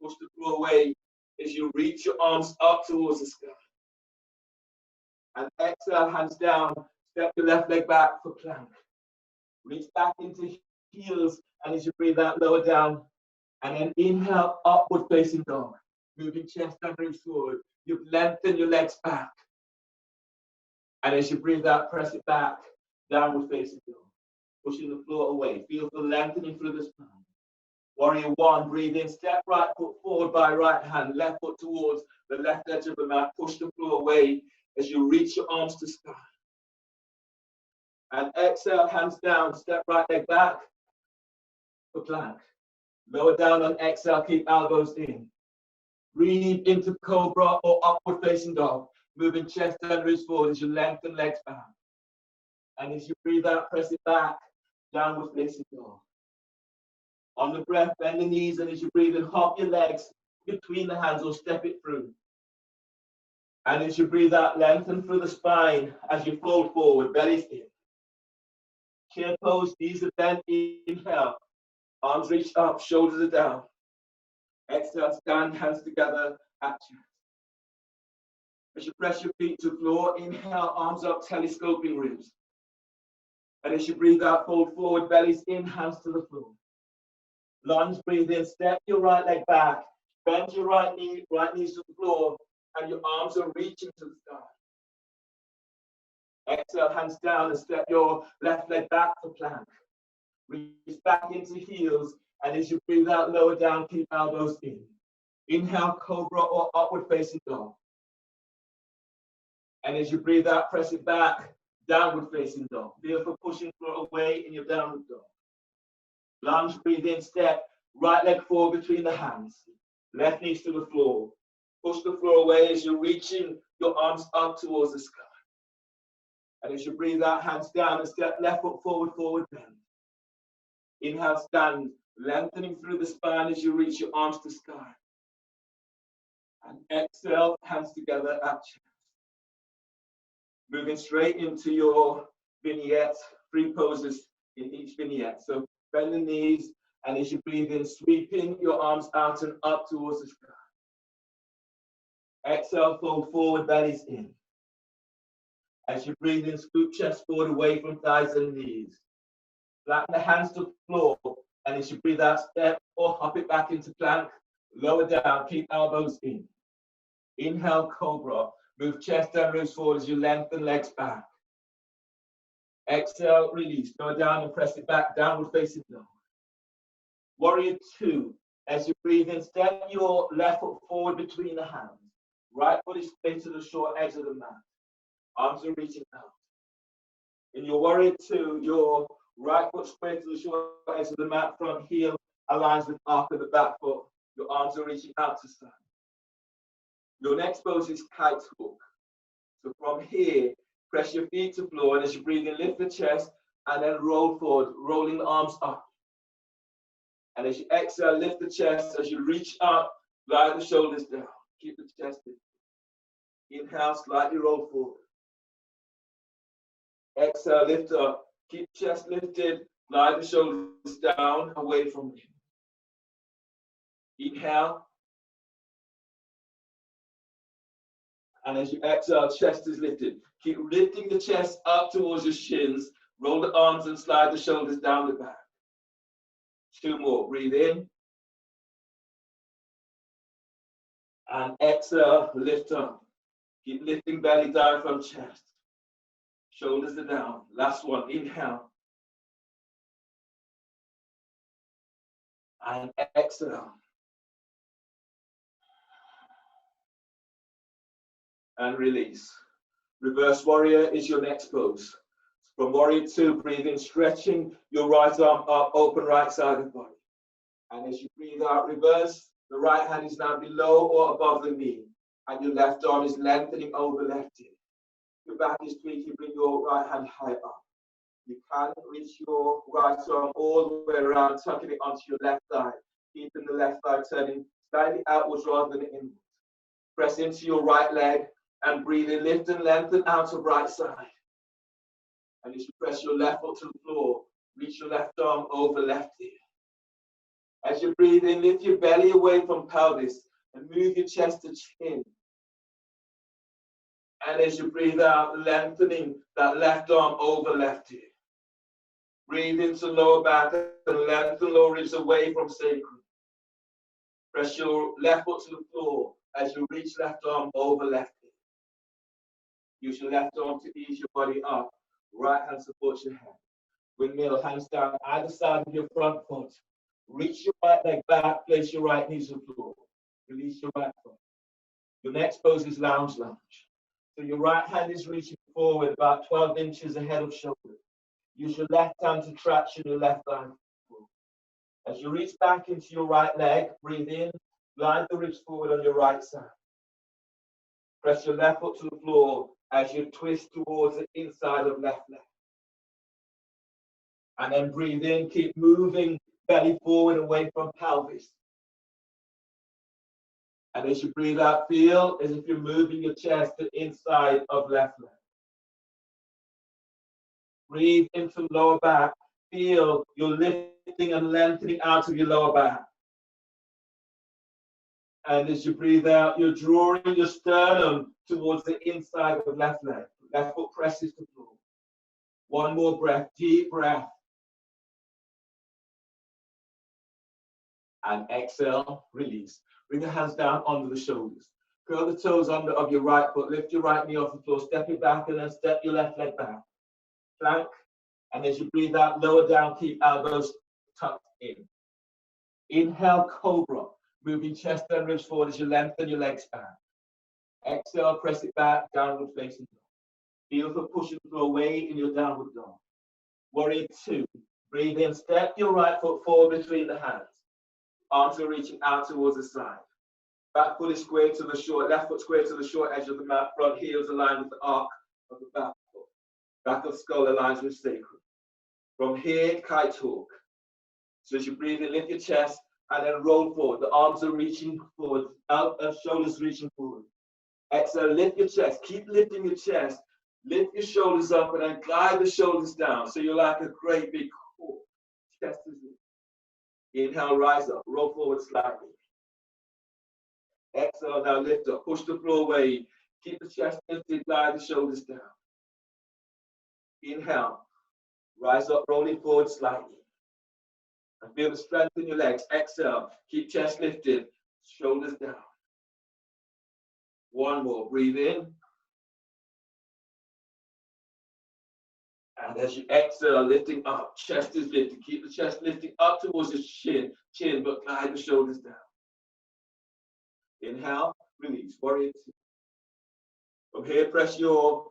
Push the floor away as you reach your arms up towards the sky. And exhale, hands down, step your left leg back for plank. Reach back into heels, and as you breathe out, lower down. And then inhale, upward facing dog. Moving chest and ribs forward. You've lengthened your legs back. And as you breathe out, press it back, downward facing dog. Pushing the floor away. Feel the lengthening through the spine. Warrior one, breathe in, step right foot forward by right hand, left foot towards the left edge of the mat. Push the floor away as you reach your arms to sky. And exhale, hands down, step right leg back for plank. Lower down on exhale, keep elbows in. Breathe into cobra or upward facing dog, moving chest and ribs forward as you lengthen legs back. And as you breathe out, press it back, downward facing dog. On the breath, bend the knees, and as you breathe in, hop your legs between the hands or step it through. And as you breathe out, lengthen through the spine as you fold forward, bellies in. Chair pose, knees are bent, inhale. Arms reach up, shoulders are down. Exhale, stand, hands together at chest. As you press your feet to floor, inhale, arms up, telescoping ribs. And as you breathe out, fold forward, bellies in, hands to the floor. Lunge, breathe in, step your right leg back, bend your right knee, right knees to the floor, and your arms are reaching to the sky. Exhale, hands down, and step your left leg back for plank. Reach back into heels, and as you breathe out, lower down, keep elbows in. Inhale, cobra or upward facing dog. And as you breathe out, press it back, downward facing dog. Feel for pushing floor away in your downward dog. Lunge, breathe in, step, right leg forward between the hands. Left knees to the floor. Push the floor away as you're reaching your arms up towards the sky. And as you breathe out, hands down and step left foot forward, forward bend. Inhale, stand, lengthening through the spine as you reach your arms to sky. And exhale, hands together at chest. Moving straight into your vignette, 3 poses in each vignette. So bend the knees, and as you breathe in, sweeping your arms out and up towards the sky. Exhale, fold forward, bellies in. As you breathe in, scoop chest forward away from thighs and knees. Flatten the hands to the floor, and as you breathe out, step or hop it back into plank. Lower down, keep elbows in. Inhale, cobra. Move chest and ribs forward as you lengthen legs back. Exhale, release. Go down and press it back, downward facing dog. Warrior two. As you breathe in, step your left foot forward between the hands. Right foot is straight to the short edge of the mat. Arms are reaching out. In your warrior two, your right foot square to the short edge of the mat, front heel aligns with arc of the back foot. Your arms are reaching out to stand. Your next pose is kite hook. So from here, press your feet to floor, and as you breathe in, lift the chest, and then roll forward, rolling the arms up. And as you exhale, lift the chest. As you reach up, glide the shoulders down. Keep the chest in. Inhale, slightly roll forward. Exhale, lift up. Keep the chest lifted. Glide the shoulders down, away from you. Inhale. And as you exhale, chest is lifted. Keep lifting the chest up towards your shins. Roll the arms and slide the shoulders down the back. 2 more. Breathe in. And exhale, lift up. Keep lifting belly, diaphragm, chest. Shoulders are down. Last one. Inhale. And exhale. And release. Reverse warrior is your next pose. From warrior 2, breathe in, stretching your right arm up, open right side of the body. And as you breathe out, reverse. The right hand is now below or above the knee. And your left arm is lengthening over left ear. Your back is tweaking, bring your right hand high up. You can reach your right arm all the way around, tucking it onto your left thigh, keeping the left thigh turning slightly outwards rather than inwards. Press into your right leg and breathe in, lift and lengthen out of right side. And as you press your left foot to the floor, reach your left arm over left ear. As you breathe in, lift your belly away from pelvis and move your chest to chin. And as you breathe out, lengthening that left arm over left ear. Breathe into lower back and lengthen lower ribs away from sacrum. Press your left foot to the floor as you reach left arm over left ear. Use your left arm to ease your body up. Right hand supports your head. Windmill, hands down either side of your front foot. Reach your right leg back, place your right knee to the floor. Release your right foot. Your next pose is lounge lunge. So your right hand is reaching forward about 12 inches ahead of shoulder. Use your left hand to traction your left thigh. As you reach back into your right leg, breathe in, glide the ribs forward on your right side. Press your left foot to the floor as you twist towards the inside of left leg. And then breathe in, keep moving belly forward away from pelvis. And as you breathe out, feel as if you're moving your chest to inside of left leg. Breathe into lower back. Feel you're lifting and lengthening out of your lower back. And as you breathe out, you're drawing your sternum towards the inside of left leg. Left foot presses to floor. One more breath, deep breath. And exhale, release. Bring the hands down under the shoulders. Curl the toes under of your right foot. Lift your right knee off the floor. Step it back and then step your left leg back. Plank. And as you breathe out, lower down, keep elbows tucked in. Inhale, cobra. Moving chest and ribs forward as you lengthen your legs back. Exhale, press it back, downward facing dog. Feel for pushing the floor away in your downward dog. Warrior 2. Breathe in, step your right foot forward between the hands. Arms are reaching out towards the side. Back foot is square to the short, left foot square to the short edge of the mat. Front heels aligned with the arc of the back foot. Back of skull aligns with sacrum. From here, kite hook. So as you breathe in, lift your chest and then roll forward. The arms are reaching forward, out, shoulders reaching forward. Exhale, lift your chest. Keep lifting your chest. Lift your shoulders up and then glide the shoulders down. So you're like a great big core. Chest is lifted. Inhale, rise up. Roll forward slightly. Exhale, now lift up. Push the floor away. Keep the chest lifted. Glide the shoulders down. Inhale. Rise up, rolling forward slightly. And feel the strength in your legs. Exhale. Keep chest lifted. Shoulders down. One more. Breathe in. And as you exhale, lifting up, chest is lifted. Keep the chest lifting up towards the chin, but glide the shoulders down. Inhale, release. Warrior 2. From here, press your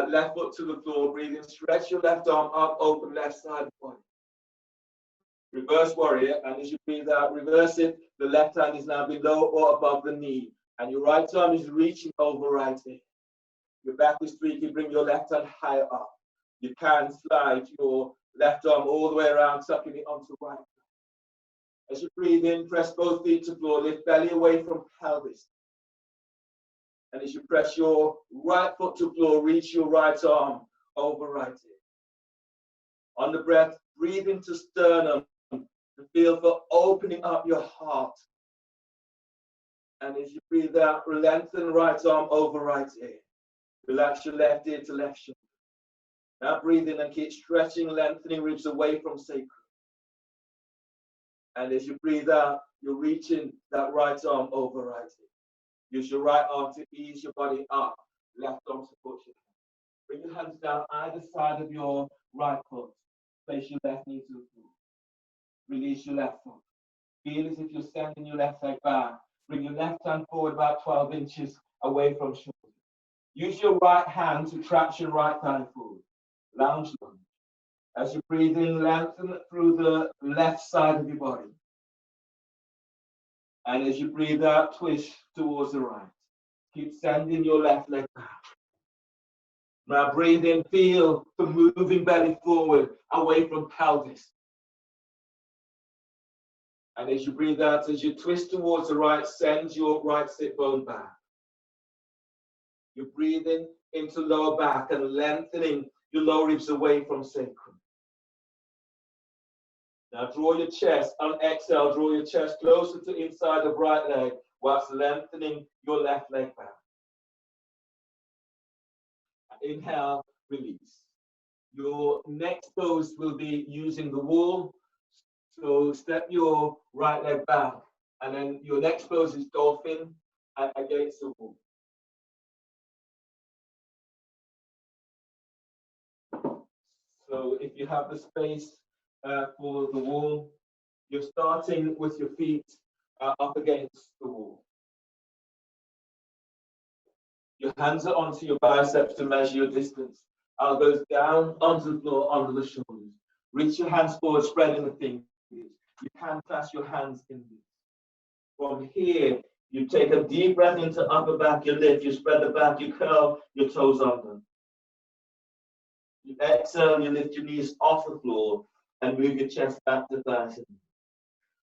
left foot to the floor. Breathe in, stretch your left arm up, open left side of the body. Reverse warrior, and as you breathe out, reverse it. The left hand is now below or above the knee. And your right arm is reaching over right here. Your back is straight. You bring your left hand higher up. You can slide your left arm all the way around, sucking it onto right. As you breathe in, press both feet to floor. Lift belly away from pelvis. And as you press your right foot to floor, reach your right arm over right here. On the breath, breathe into sternum and feel for opening up your heart. And as you breathe out, lengthen right arm over right ear. Relax your left ear to left shoulder. Now breathe in and keep stretching, lengthening ribs away from sacrum. And as you breathe out, you're reaching that right arm over right ear. Use your right arm to ease your body up. Left arm supports your hand. Bring your hands down either side of your right foot. Place your left knee to the floor. Release your left foot. Feel as if you're sending your left leg back. Bring your left hand forward about 12 inches away from shoulder. Use your right hand to traction your right thigh forward. Lounge lunge. As you breathe in, lengthen through the left side of your body. And as you breathe out, twist towards the right. Keep sending your left leg back. Now breathe in, feel the moving belly forward, away from pelvis. And as you breathe out, as you twist towards the right, send your right sit bone back. You're breathing into lower back and lengthening your lower ribs away from sacrum. Now draw your chest, on exhale, draw your chest closer to inside of right leg whilst lengthening your left leg back. Inhale, release. Your next pose will be using the wall. So step your right leg back, and then your next pose is dolphin and against the wall. So if you have the space for the wall, you're starting with your feet up against the wall. Your hands are onto your biceps to measure your distance. Elbows down onto the floor, onto the shoulders. Reach your hands forward, spreading the fingers. You can clasp your hands in this. From here, you take a deep breath into upper back, you lift, you spread the back, you curl your toes under. You exhale, you lift your knees off the floor and move your chest back to thighs.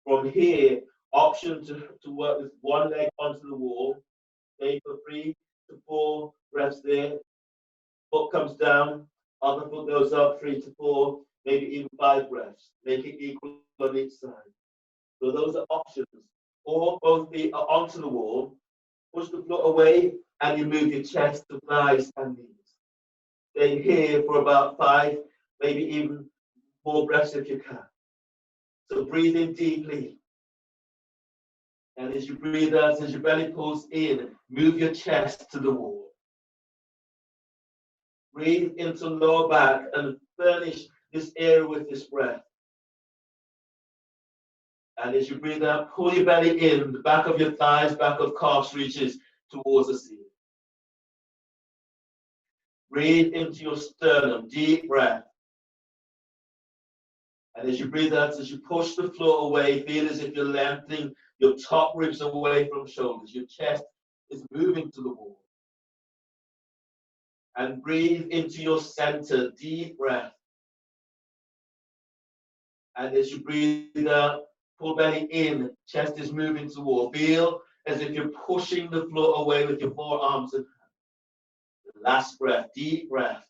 From here, option to work with one leg onto the wall. Stay for 3 to 4 breaths there. Foot comes down, other foot goes up, 3 to 4, maybe even 5 breaths. Make it equal on each side. So those are options. Or both feet are onto the wall, push the foot away, and you move your chest to thighs and knees. Stay here for about 5, maybe even 4 breaths if you can. So breathe in deeply. And as you breathe out, as your belly pulls in, move your chest to the wall. Breathe into lower back and furnish this area with this breath. And as you breathe out, pull your belly in, the back of your thighs, back of calves reaches towards the ceiling. Breathe into your sternum, deep breath. And as you breathe out, as you push the floor away, feel as if you're lengthening your top ribs away from shoulders. Your chest is moving to the wall. And breathe into your center, deep breath. And as you breathe out, pull belly in, chest is moving to the wall. Feel as if you're pushing the floor away with your forearms and hands. Last breath, deep breath.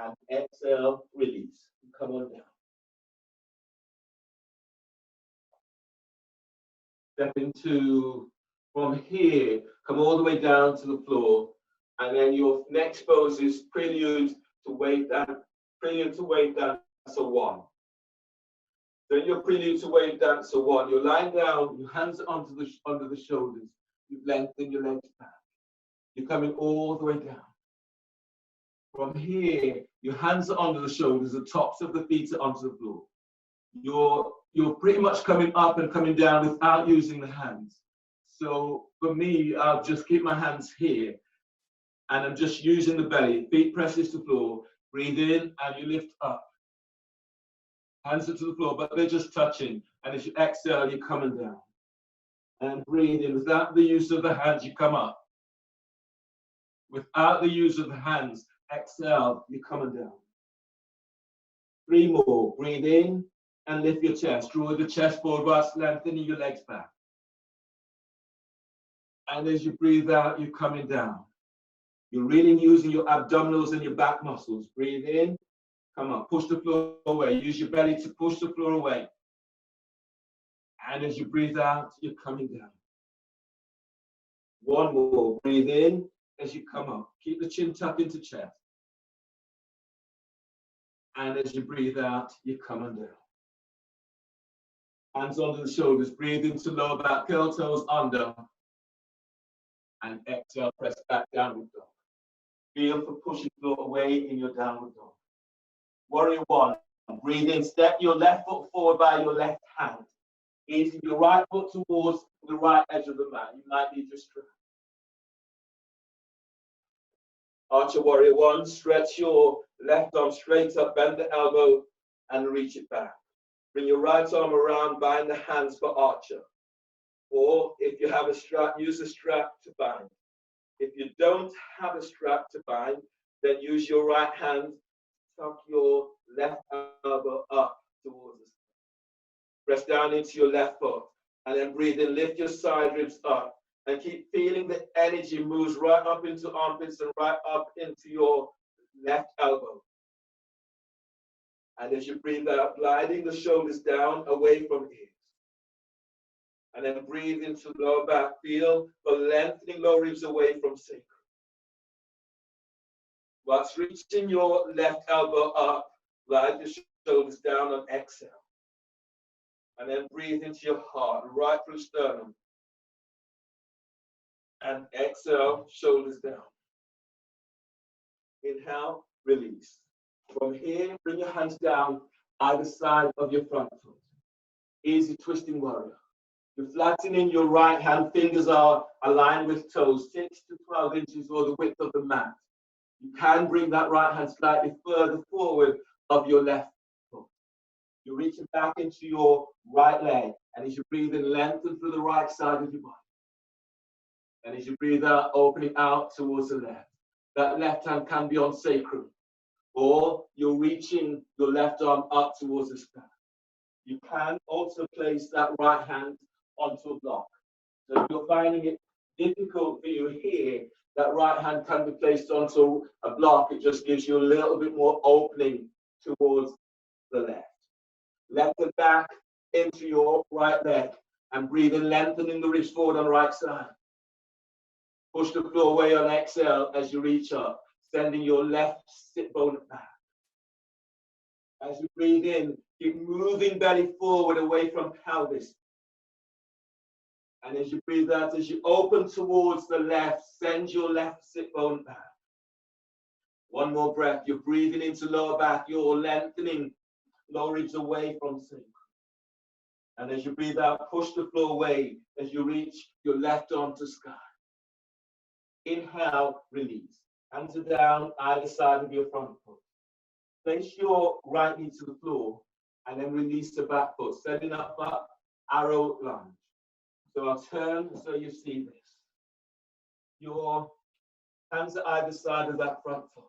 And exhale, release. Come on down. Step into, from here, come all the way down to the floor. And then your next pose is prelude to wave dance. Prelude to wave dancer 1. Then your prelude to wave dancer 1. You're lying down, your hands are under the shoulders. You lengthen your legs back. You're coming all the way down. From here, your hands are under the shoulders, the tops of the feet are onto the floor. You're pretty much coming up and coming down without using the hands. So for me, I'll just keep my hands here and I'm just using the belly. Feet presses to floor. Breathe in and you lift up. Hands are to the floor, but they're just touching. And as you exhale, you're coming down. And breathe in. Without the use of the hands, you come up. Without the use of the hands, exhale, you're coming down. 3 more. Breathe in and lift your chest. Draw the chest forward whilst lengthening your legs back. And as you breathe out, you're coming down. You're really using your abdominals and your back muscles. Breathe in. Come on. Push the floor away. Use your belly to push the floor away. And as you breathe out, you're coming down. 1 more. Breathe in as you come up. Keep the chin tucked into chest. And as you breathe out, you're coming down. Hands under the shoulders. Breathe into lower back, curl toes under. And exhale, press back, downward dog. Feel for pushing floor away in your downward dog. Warrior 1. Breathe in. Step your left foot forward by your left hand. Easing your right foot towards the right edge of the mat. You might need to stretch. Archer Warrior 1. Stretch your left arm straight up, bend the elbow, and reach it back. Bring your right arm around, bind the hands for Archer. Or if you have a strap, use a strap to bind. If you don't have a strap to bind, then use your right hand, tuck your left elbow up towards the side. Press down into your left foot, and then breathe in, lift your side ribs up, and keep feeling the energy moves right up into armpits and right up into your left elbow. And as you breathe out, gliding the shoulders down away from ears. And then breathe into lower back. Feel the lengthening lower ribs away from sacrum. Whilst reaching your left elbow up, glide the shoulders down on exhale. And then breathe into your heart, right through sternum. And exhale, shoulders down. Inhale, release. From here, bring your hands down either side of your front foot. Easy twisting warrior. You're flattening your right hand, fingers are aligned with toes, 6 to 12 inches or the width of the mat. You can bring that right hand slightly further forward of your left foot. You're reaching back into your right leg, and as you breathe in, lengthen through the right side of your body. And as you breathe out, opening out towards the left. That left hand can be on sacrum, or you're reaching your left arm up towards the sky. You can also place that right hand onto a block. So if you're finding it difficult for you here, that right hand can be placed onto a block. It just gives you a little bit more opening towards the left. Lengthen back into your right leg and breathe in, lengthening the ribs forward on the right side. Push the floor away on exhale as you reach up, sending your left sit bone back. As you breathe in, keep moving belly forward away from pelvis. And as you breathe out, as you open towards the left, send your left sit bone back. 1 more breath. You're breathing into lower back. You're lengthening lower ribs away from sacrum. And as you breathe out, push the floor away as you reach your left arm to sky. Inhale, release. Hands are down either side of your front foot. Place your right knee to the floor and then release the back foot, setting up that arrow lunge. So I'll turn so you see this. Your hands are either side of that front foot.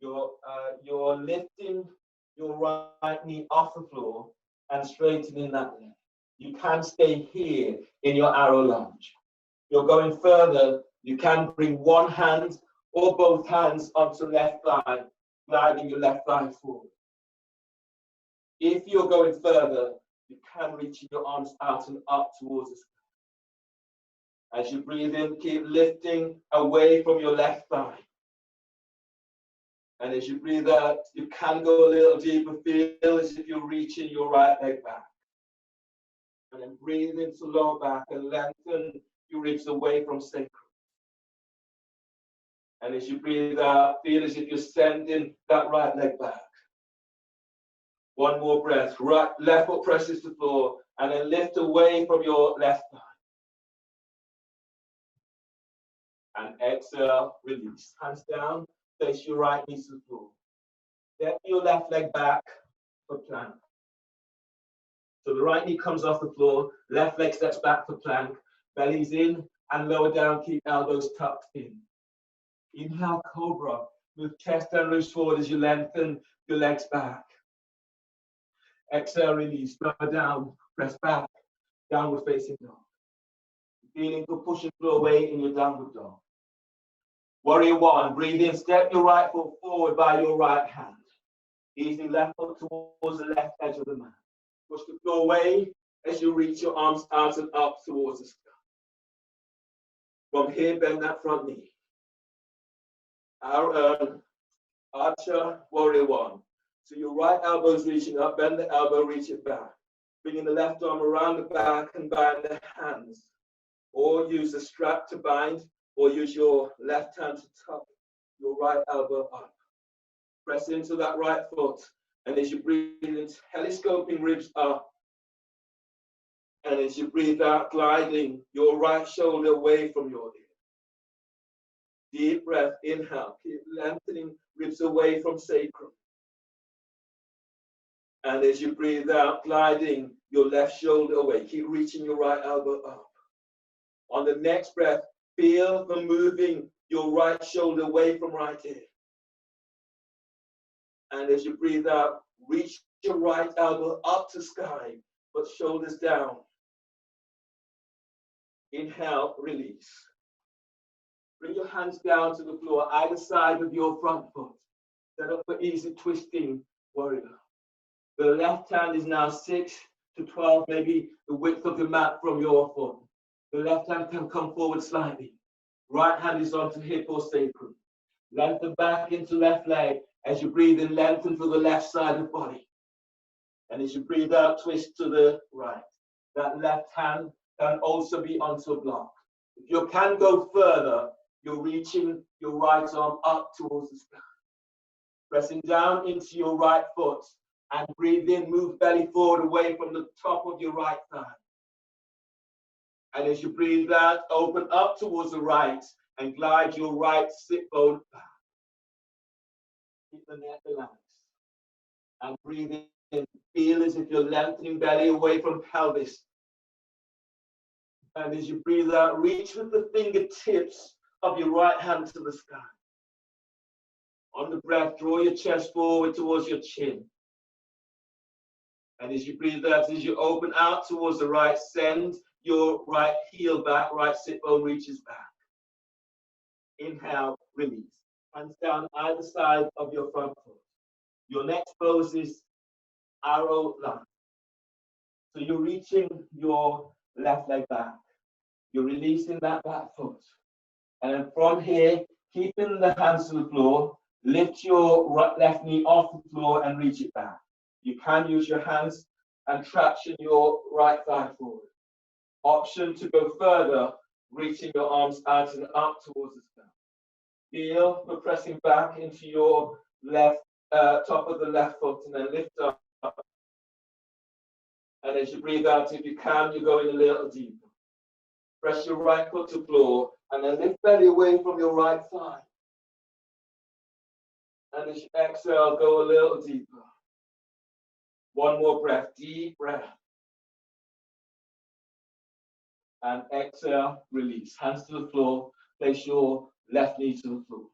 You're lifting your right knee off the floor and straightening that leg. You can stay here in your arrow lunge. You're going further, you can bring one hand or both hands onto left thigh, gliding your left thigh forward. If you're going further, you can reach your arms out and up towards the sky. As you breathe in, keep lifting away from your left thigh. And as you breathe out, you can go a little deeper. Feel as if you're reaching your right leg back. And then breathe into lower back and lengthen your ribs away from sacrum. And as you breathe out, feel as if you're sending that right leg back. 1 more breath. Right, left foot presses the floor, and then lift away from your left thigh. And exhale, release. Hands down, place your right knee to the floor. Step your left leg back for plank. So the right knee comes off the floor, left leg steps back for plank. Belly's in and lower down, keep elbows tucked in. Inhale, cobra. Move chest and ribs forward as you lengthen your legs back. Exhale, release, lower down, press back, downward facing dog. Feeling good, pushing through away in your downward dog. Warrior one, breathe in, step your right foot forward by your right hand. Easy left foot towards the left edge of the mat. Push the floor away as you reach your arms out and up towards the sky. From here, bend that front knee. Archer, warrior one. So your right elbow is reaching up, bend the elbow, reach it back. Bringing the left arm around the back and bind the hands. Or use the strap to bind, or use your left hand to tuck your right elbow up. Press into that right foot, and as you breathe in, telescoping ribs up. And as you breathe out, gliding your right shoulder away from your ear. Deep breath, inhale, keep lengthening ribs away from sacrum. And as you breathe out, gliding your left shoulder away, keep reaching your right elbow up. On the next breath, feel the moving your right shoulder away from right ear. And as you breathe out, reach your right elbow up to sky, but shoulders down. Inhale, release. Bring your hands down to the floor, either side of your front foot. Set up for easy twisting, warrior. The left hand is now 6 to 12, maybe the width of the mat from your foot. The left hand can come forward slightly. Right hand is onto hip or sacrum. Lengthen back into left leg. As you breathe in, lengthen for the left side of the body. And as you breathe out, twist to the right. That left hand can also be onto a block. If you can go further, you're reaching your right arm up towards the sky. Pressing down into your right foot and breathe in, move belly forward away from the top of your right thigh. And as you breathe out, open up towards the right and glide your right sit bone back. Keep the neck relaxed. And breathe in, feel as if you're lengthening belly away from pelvis. And as you breathe out, reach with the fingertips of your right hand to the sky. On the breath, draw your chest forward towards your chin. And as you breathe out, as you open out towards the right, send your right heel back, right sit bone reaches back. Inhale, release. Hands down either side of your front foot. Your next pose is arrow line. So you're reaching your left leg back. You're releasing that back foot. And then from here, keeping the hands to the floor, lift your left knee off the floor and reach it back. You can use your hands and traction your right thigh forward. Option to go further, reaching your arms out and up towards the sky. Feel the pressing back into your left, top of the left foot, and then lift up. And as you breathe out, if you can, you're going a little deeper. Press your right foot to floor, and then lift belly away from your right thigh. And as you exhale, go a little deeper. One more breath, deep breath. And exhale, release. Hands to the floor, place your left knee to the floor.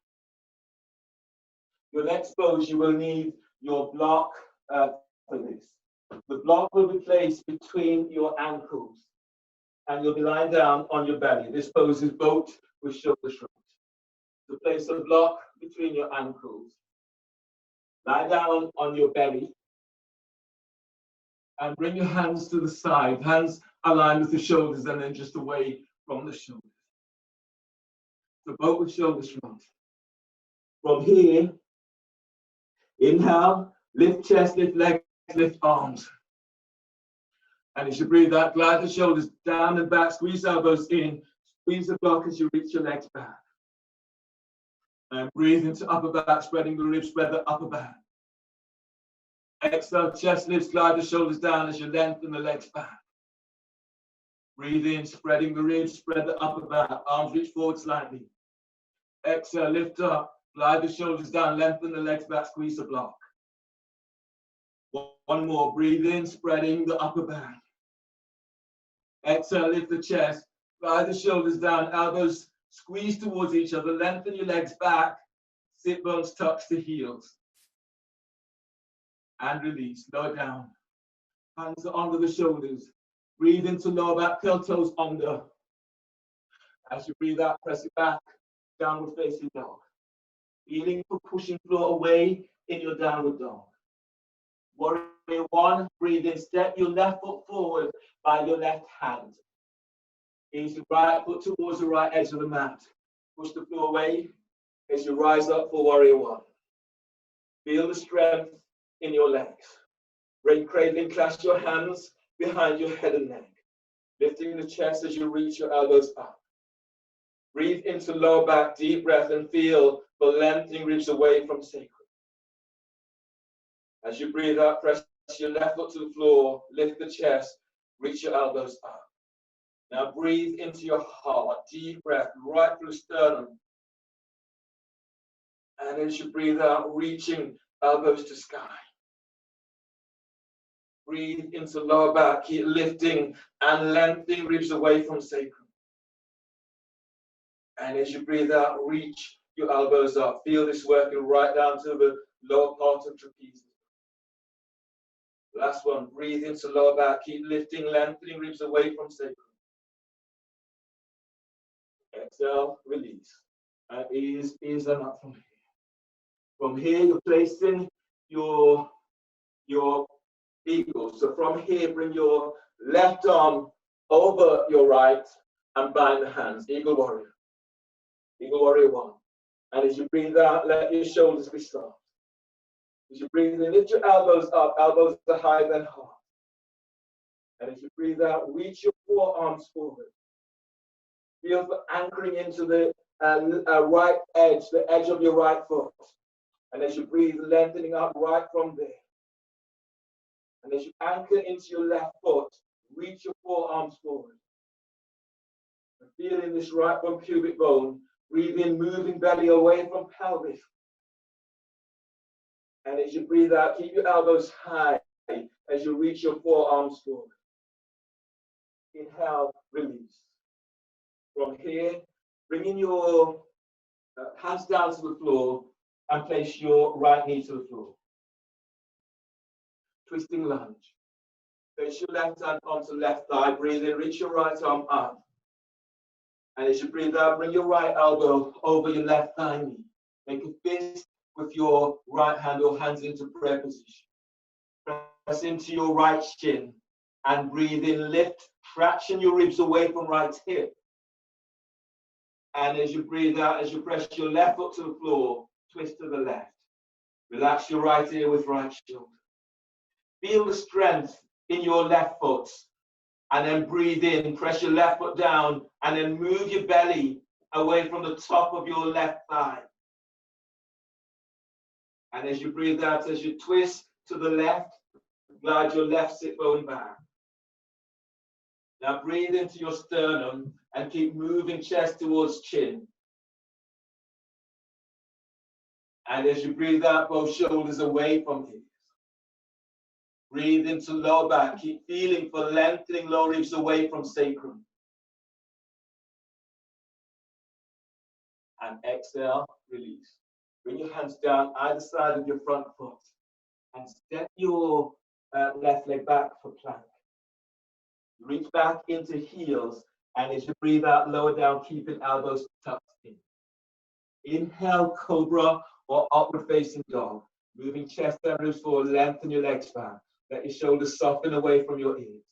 Your next pose, you will need your block for this. The block will be placed between your ankles, and you'll be lying down on your belly. This pose is boat with shoulder shrug. So place a block between your ankles. Lie down on your belly, and bring your hands to the side. Hands aligned with the shoulders, and then just away from the shoulders. So boat with shoulder shrug. From here, inhale, lift chest, lift legs, lift arms. And as you breathe out, glide the shoulders down and back, squeeze elbows in, squeeze the block as you reach your legs back. And breathe into upper back, spreading the ribs, spread the upper back. Exhale, chest lifts, glide the shoulders down as you lengthen the legs back. Breathe in, spreading the ribs, spread the upper back, arms reach forward slightly. Exhale, lift up, glide the shoulders down, lengthen the legs back, squeeze the block. One more, breathe in, spreading the upper back. Exhale, lift the chest, Slide the shoulders down, elbows squeeze towards each other, lengthen your legs back, sit bones touch the heels. And release, lower down. Hands are under the shoulders. Breathe into lower back, curl toes under. As you breathe out, press it back, downward facing dog. Feeling for pushing floor away in your downward dog. Warrior one, breathe in, step your left foot forward by your left hand. Ease your right foot towards the right edge of the mat. Push the floor away as you rise up for warrior one. Feel the strength in your legs. Brain cradling, clasp your hands behind your head and neck. Lifting the chest as you reach your elbows up. Breathe into lower back, deep breath, and feel for lengthening ribs away from sacrum. As you breathe out, press your left foot to the floor, lift the chest, reach your elbows up. Now breathe into your heart, deep breath, right through sternum. And as you breathe out, reaching elbows to sky. Breathe into lower back, keep lifting and lengthening ribs away from sacrum. And as you breathe out, reach your elbows up. Feel this working right down to the lower part of trapezius. Last one, breathe into lower back, keep lifting, lengthening ribs away from sacrum. Exhale, release. And ease and up from here. From here, you're placing your eagle. So from here, bring your left arm over your right and bind the hands. Eagle warrior. Eagle warrior one. And as you breathe out, let your shoulders be soft. As you breathe in, lift your elbows up, elbows are higher than heart. And as you breathe out, reach your forearms forward. Feel for anchoring into the right edge, the edge of your right foot. And as you breathe, lengthening up right from there. And as you anchor into your left foot, reach your forearms forward. And feeling this right from pubic bone, breathe in, moving belly away from pelvis. And as you breathe out, keep your elbows high as you reach your forearms forward. Inhale, release. From here, bringing your hands down to the floor and place your right knee to the floor. Twisting lunge. Place your left hand onto left thigh. Breathe in, reach your right arm up. And as you breathe out, bring your right elbow over your left thigh knee. Make a fist with your right hand or hands into prayer position. Press into your right shin and breathe in, lift, traction your ribs away from right hip. And as you breathe out, as you press your left foot to the floor, twist to the left. Relax your right ear with right shoulder. Feel the strength in your left foot. And then breathe in, press your left foot down, and then move your belly away from the top of your left thigh. And as you breathe out, as you twist to the left, glide your left sit bone back. Now breathe into your sternum and keep moving chest towards chin. And as you breathe out, both shoulders away from hips. Breathe into lower back. Keep feeling for lengthening lower ribs away from sacrum. And exhale, release. Bring your hands down either side of your front foot and step your left leg back for plank. Reach back into heels, and as you breathe out, lower down, keeping elbows tucked in. Inhale, cobra or upward facing dog. Moving chest and ribs forward, lengthen your legs back. Let your shoulders soften away from your ears.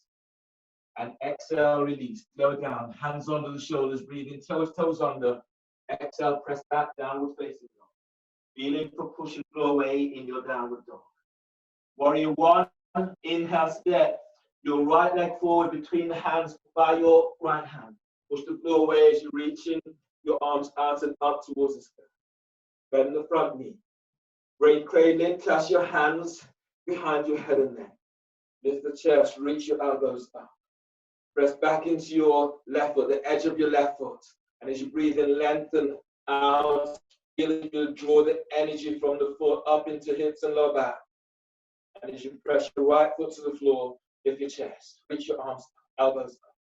And exhale, release. Lower down, hands under the shoulders, breathing toes under. Exhale, press back, downward facing dog. Feeling for pushing floor away in your downward dog. Warrior one, inhale, step your right leg forward between the hands by your right hand. Push the floor away as you reach in your arms out and up towards the sky. Bend the front knee. Brain cradling, clasp your hands behind your head and neck. Lift the chest, reach your elbows up. Press back into your left foot, the edge of your left foot. And as you breathe in, lengthen out. Feel you draw the energy from the foot up into hips and lower back. And as you press your right foot to the floor, lift your chest, reach your arms, elbows up.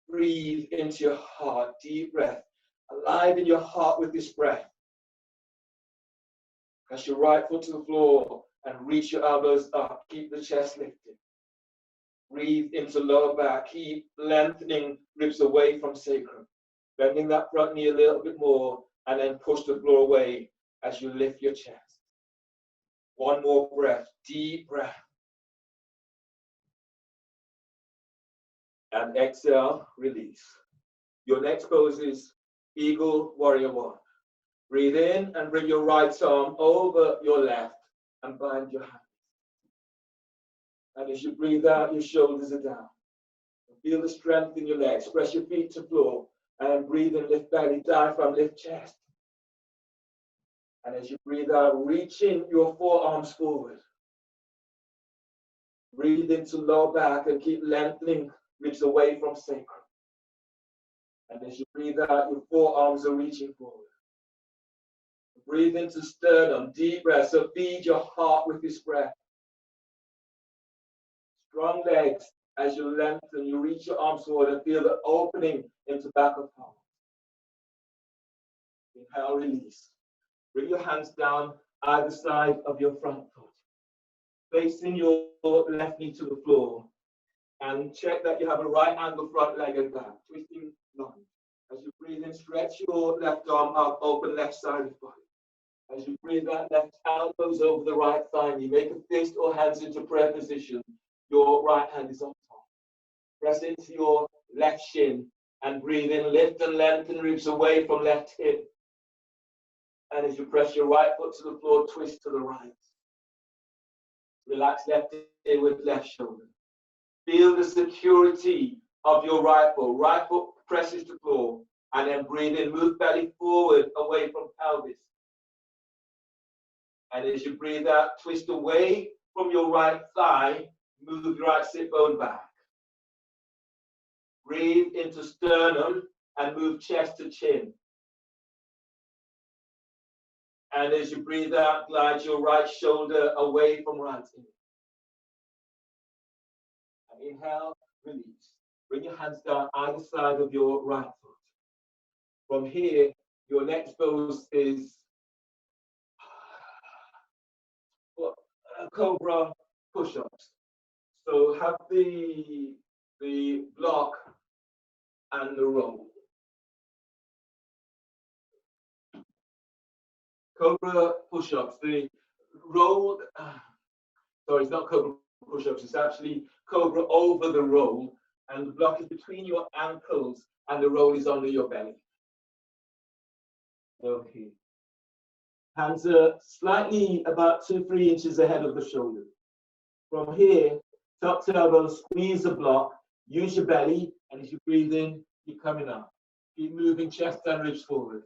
Breathe into your heart, deep breath. Alive in your heart with this breath. Press your right foot to the floor and reach your elbows up. Keep the chest lifted. Breathe into lower back. Keep lengthening ribs away from sacrum. Bending that front knee a little bit more and then push the floor away as you lift your chest. One more breath, deep breath. And exhale, release. Your next pose is Eagle Warrior One. Breathe in and bring your right arm over your left and bind your hands. And as you breathe out, your shoulders are down. Feel the strength in your legs. Press your feet to floor and breathe in, lift belly, diaphragm, lift chest. And as you breathe out, reaching your forearms forward. Breathe into lower back and keep lengthening ribs away from sacrum. And as you breathe out, your forearms are reaching forward. Breathe into sternum, deep breath. So feed your heart with this breath. Strong legs as you lengthen, you reach your arms forward and feel the opening into back of palm. Inhale, release. Bring your hands down either side of your front foot. Facing your left knee to the floor. And check that you have a right angle front leg and back. Twisting lunge. As you breathe in, stretch your left arm up, open left side of the body. As you breathe out, left elbows over the right thigh. You make a fist or hands into prayer position. Your right hand is on top. Press into your left shin and breathe in, lift and lengthen ribs away from left hip. And as you press your right foot to the floor, twist to the right. Relax left ear with left shoulder. Feel the security of your right foot. Right foot presses the floor. And then breathe in, move belly forward, away from pelvis. And as you breathe out, twist away from your right thigh, move your right sit bone back. Breathe into sternum and move chest to chin. And as you breathe out, glide your right shoulder away from right ear. And inhale, release. Bring your hands down either side of your right foot. From here, your next pose is cobra push-ups. So have the block and the roll. Cobra push-ups. The roll, sorry, it's not cobra push-ups. It's actually cobra over the roll, and the block is between your ankles, and the roll is under your belly. Okay. Hands are slightly about 2-3 inches ahead of the shoulder. From here, tuck to elbow, squeeze the block, use your belly, and as you breathe in, you're coming up. Keep moving chest and ribs forward.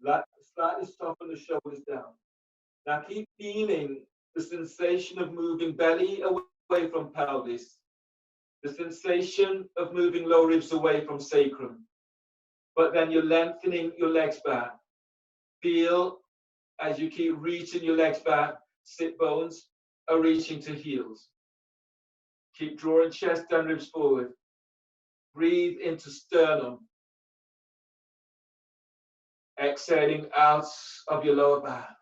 Slightly soften the shoulders down. Now keep feeling the sensation of moving belly away from pelvis, the sensation of moving low ribs away from sacrum, but then you're lengthening your legs back. Feel as you keep reaching your legs back, sit bones are reaching to heels. Keep drawing chest and ribs forward. Breathe into sternum. Exhaling out of your lower back.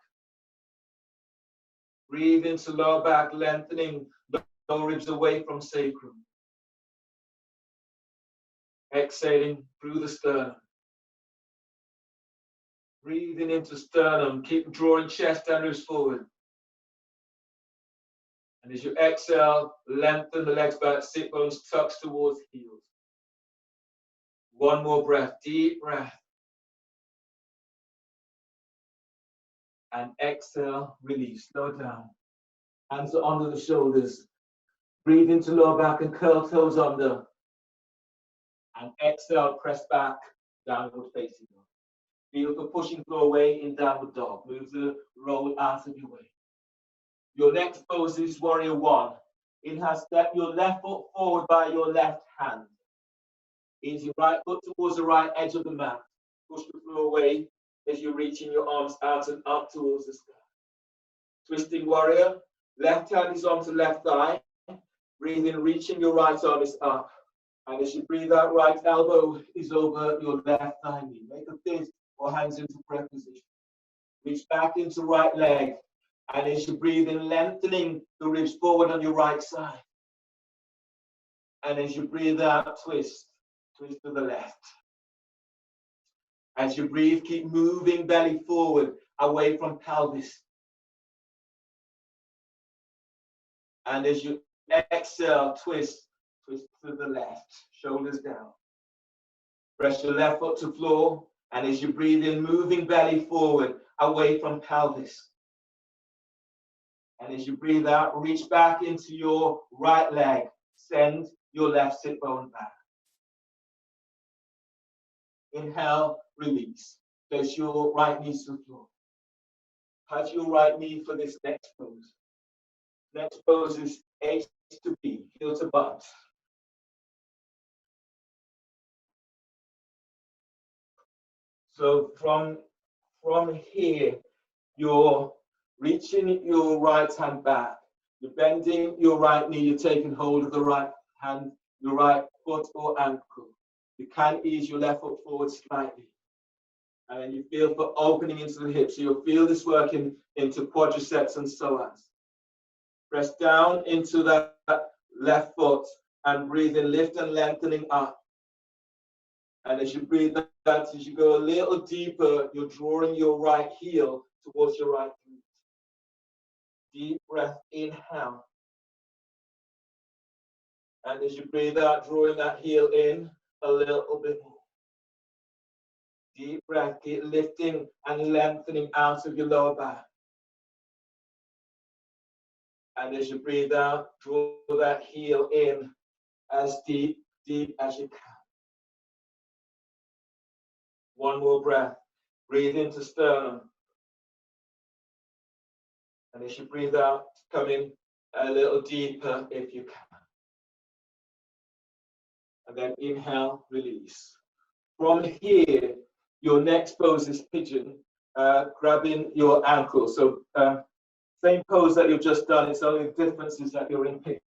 Breathe into lower back, lengthening the lower ribs away from sacrum. Exhaling through the sternum. Breathing into sternum, keep drawing chest and ribs forward. And as you exhale, lengthen the legs back, sit bones tucks towards heels. One more breath, deep breath. And exhale, release, slow down. Hands are under the shoulders. Breathe into lower back and curl toes under. And exhale, press back, downward facing dog. Feel the pushing floor away in downward dog. Move the roll out of your way. Your next pose is Warrior One. Inhale, step your left foot forward by your left hand. Ease your right foot towards the right edge of the mat. Push the floor away as you're reaching your arms out and up towards the sky. Twisting warrior. Left hand is onto left thigh. Breathe in, reaching your right arm is up. And as you breathe out, right elbow is over your left thigh knee. Make a fist or hands into prayer position. Reach back into right leg. And as you breathe in, lengthening the ribs forward on your right side. And as you breathe out, twist. Twist to the left. As you breathe, keep moving belly forward, away from pelvis. And as you exhale, twist. Twist to the left. Shoulders down. Press your left foot to floor. And as you breathe in, moving belly forward, away from pelvis. And as you breathe out, reach back into your right leg. Send your left sit bone back. Inhale, release. Place your right knee to the floor. Touch your right knee for this next pose. Next pose is H to B, heel to butt. So from here, you're reaching your right hand back. You're bending your right knee. You're taking hold of the right hand, your right foot or ankle. You can ease your left foot forward slightly. And then you feel for opening into the hips. So you'll feel this working into quadriceps and psoas. Press down into that left foot and breathe in, lift and lengthening up. And as you breathe out, as you go a little deeper, you're drawing your right heel towards your right glute. Deep breath, inhale. And as you breathe out, drawing that heel in a little bit more. Deep breath, keep lifting and lengthening out of your lower back. And as you breathe out, draw that heel in as deep as you can. One more breath. Breathe into sternum. And as you breathe out, come in a little deeper if you can. And then inhale, release. From here, your next pose is pigeon, grabbing your ankle. So same pose that you've just done, it's only the difference is that you're in pigeon.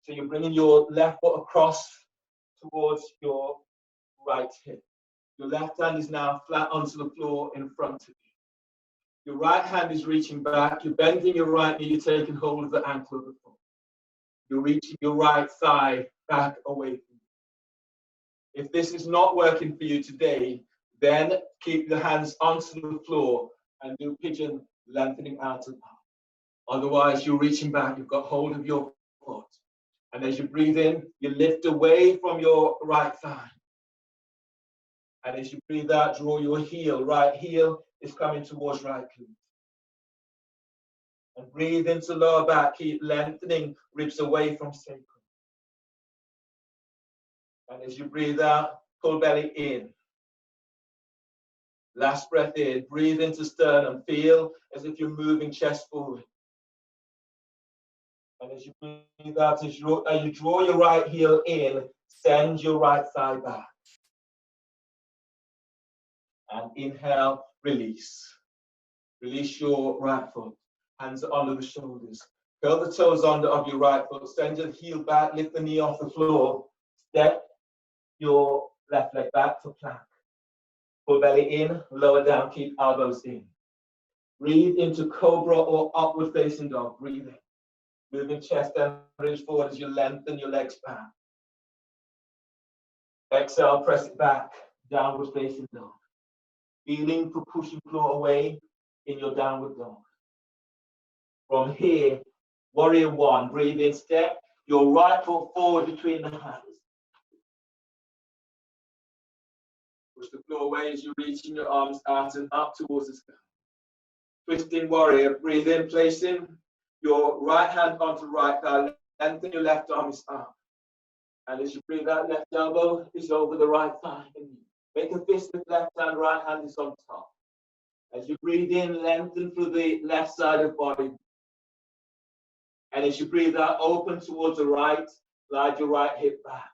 So you're bringing your left foot across towards your right hip. Your left hand is now flat onto the floor in front of you. Your right hand is reaching back. You're bending your right knee. You're taking hold of the ankle of the foot. You're reaching your right thigh back away from you. If this is not working for you today, then keep the hands onto the floor and do pigeon, lengthening out and up. Otherwise, you're reaching back. You've got hold of your foot. And as you breathe in, you lift away from your right thigh. And as you breathe out, draw your heel. Right heel is coming towards right glute. And breathe into lower back. Keep lengthening ribs away from sacrum. And as you breathe out, pull belly in. Last breath in. Breathe into sternum. Feel as if you're moving chest forward. And as you breathe out, as you draw your right heel in, send your right thigh back. And inhale, release. Release your right foot. Hands under the shoulders. Curl the toes under of your right foot. Send your heel back. Lift the knee off the floor. Step your left leg back for plank. Pull belly in, lower down, keep elbows in. Breathe into cobra or upward facing dog. Breathe in. Moving chest and ridge forward as you lengthen your legs back. Exhale, press it back. Downward facing dog. Feeling for pushing floor away in your downward dog. From here, warrior one. Breathe in, step your right foot forward between the hands. Push the floor away as you're reaching your arms out and up towards the sky. Twisting warrior. Breathe in, placing your right hand onto right thigh. Lengthen your left arm is up. And as you breathe out, left elbow is over the right thigh. Make a fist with left hand, right hand is on top. As you breathe in, lengthen through the left side of body. And as you breathe out, open towards the right, slide your right hip back.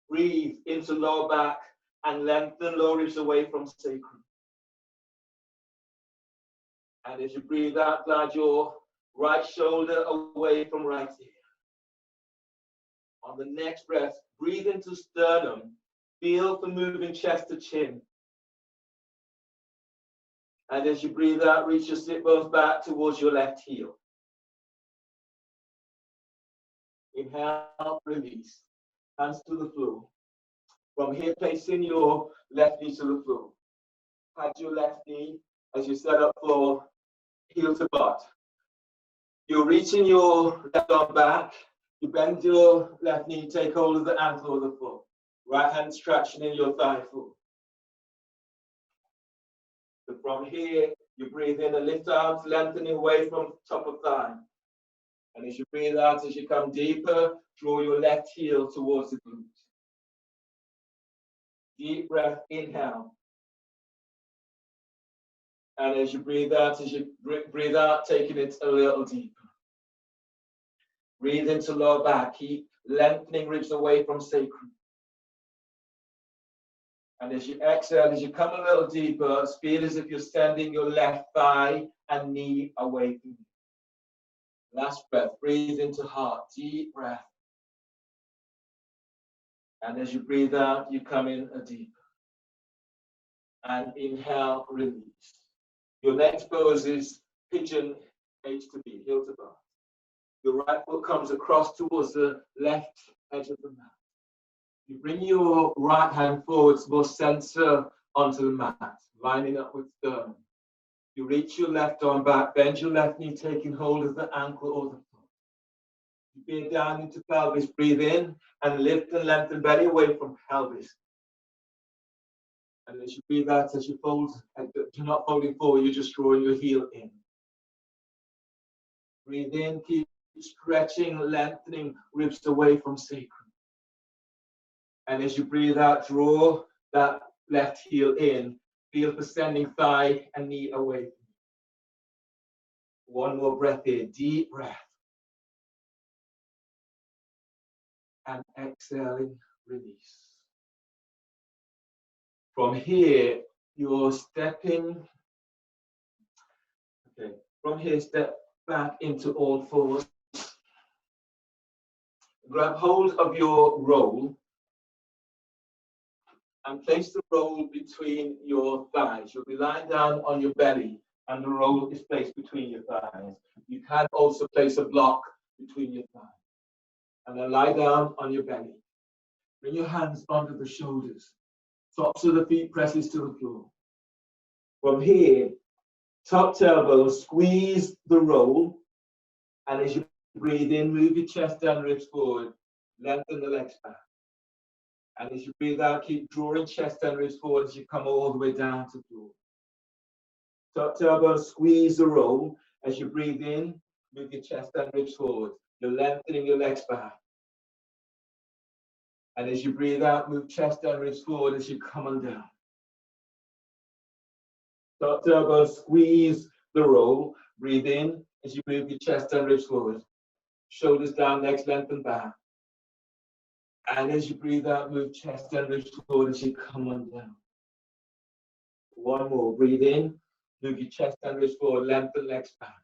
Breathe into lower back and lengthen lower ribs away from sacrum. And as you breathe out, glide your right shoulder away from right ear. On the next breath, breathe into sternum. Feel for moving chest to chin. And as you breathe out, reach your sit bones back towards your left heel. Inhale, release. Hands to the floor. From here, placing your left knee to the floor. Pat your left knee as you set up for heel to butt. You're reaching your left arm back. You bend your left knee, take hold of the ankle of the foot. Right hand traction in your thigh foot. So from here, you breathe in and lift arms, lengthening away from top of thigh. And as you breathe out, as you come deeper, draw your left heel towards the glute. Deep breath, inhale. And as you breathe out, taking it a little deeper. Breathe into lower back, keep lengthening ribs away from sacrum. And as you exhale, as you come a little deeper, feel as if you're sending your left thigh and knee away from you. Last breath, breathe into heart, deep breath. And as you breathe out, you come in a deeper. And inhale, release. Your next pose is pigeon H to B, heel to bar. Your right foot comes across towards the left edge of the mat. You bring your right hand forwards, more center onto the mat, lining up with sternum. You reach your left arm back, bend your left knee, taking hold of the ankle or the foot. You bear down into pelvis, breathe in, and lift and lengthen belly away from pelvis. And as you breathe out, as you fold, you're not folding forward, you're just drawing your heel in. Breathe in, keep stretching, lengthening ribs away from sacrum. And as you breathe out, draw that left heel in. Feel for sending thigh and knee away. One more breath here, deep breath. And exhaling, release. From here, you're stepping. Okay, from here, step back into all fours. Grab hold of your roll and place the roll between your thighs. You'll be lying down on your belly and the roll is placed between your thighs. You can also place a block between your thighs. And then lie down on your belly. Bring your hands onto the shoulders. Tops of the feet presses to the floor. From here, top tailbone, squeeze the roll. And as you breathe in, move your chest down, ribs forward. Lengthen the legs back. And as you breathe out, keep drawing chest and ribs forward as you come all the way down to the floor. Top tailbone, squeeze the roll. As you breathe in, move your chest and ribs forward. You're lengthening your legs back. And as you breathe out, move chest and ribs forward as you come on down. Top tailbone, squeeze the roll. Breathe in as you move your chest and ribs forward. Shoulders down, legs lengthen back. And as you breathe out, move chest and ribs forward as you come on down. One more. Breathe in, move your chest and ribs forward, lengthen legs back.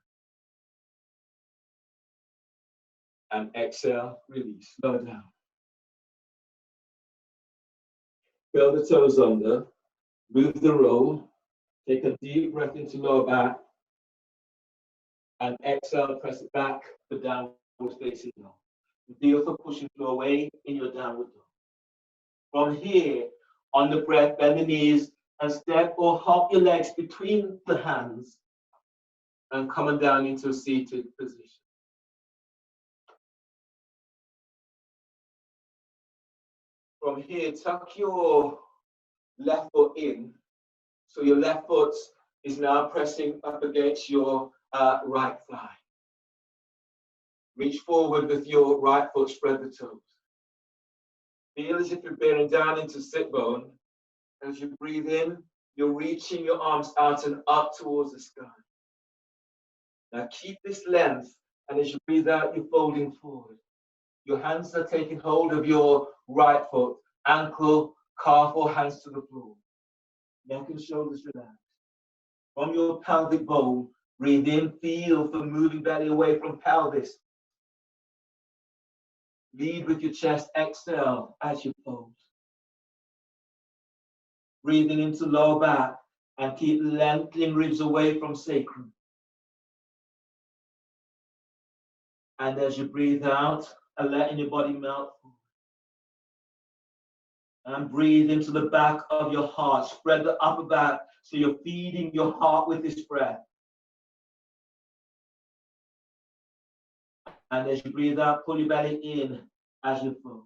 And exhale, release, lower down. Curl the toes under, move the roll, take a deep breath into lower back, and exhale, press it back for downward facing dog. Feel for pushing floor away in your downward dog. From here, on the breath, bend the knees and step or hop your legs between the hands and coming down into a seated position. From here, tuck your left foot in. So your left foot is now pressing up against your right thigh. Reach forward with your right foot, spread the toes. Feel as if you're bearing down into sit bone. As you breathe in, you're reaching your arms out and up towards the sky. Now keep this length, and as you breathe out, you're folding forward. Your hands are taking hold of your right foot, ankle, calf, or hands to the floor. Neck and shoulders relaxed. From your pelvic bowl, breathe in, feel for moving belly away from pelvis. Lead with your chest. Exhale as you fold. Breathing into lower back and keep lengthening ribs away from sacrum. And as you breathe out, letting your body melt forward. And breathe into the back of your heart. Spread the upper back so you're feeding your heart with this breath. And as you breathe out, pull your belly in as you fold.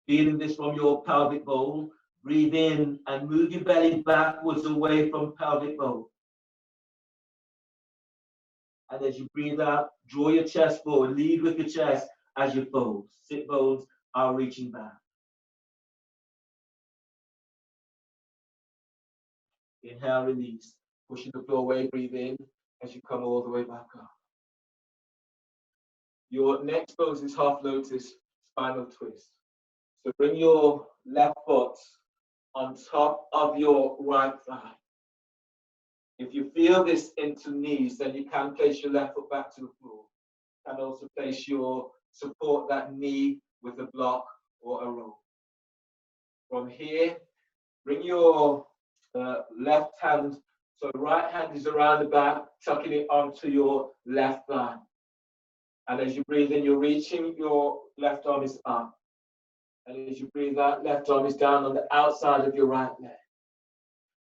Feeling this from your pelvic bowl. Breathe in and move your belly backwards away from pelvic bowl. And as you breathe out, draw your chest forward. Lead with your chest as you fold. Sit bones are reaching back. Inhale, release. Pushing the floor away, breathe in as you come all the way back up. Your next pose is half lotus, spinal twist. So bring your left foot on top of your right thigh. If you feel this into knees, then you can place your left foot back to the floor. You can also support that knee with a block or a rope. From here, bring your left hand, so right hand is around the back, tucking it onto your left thigh. And as you breathe in, you're reaching, your left arm is up. And as you breathe out, left arm is down on the outside of your right leg.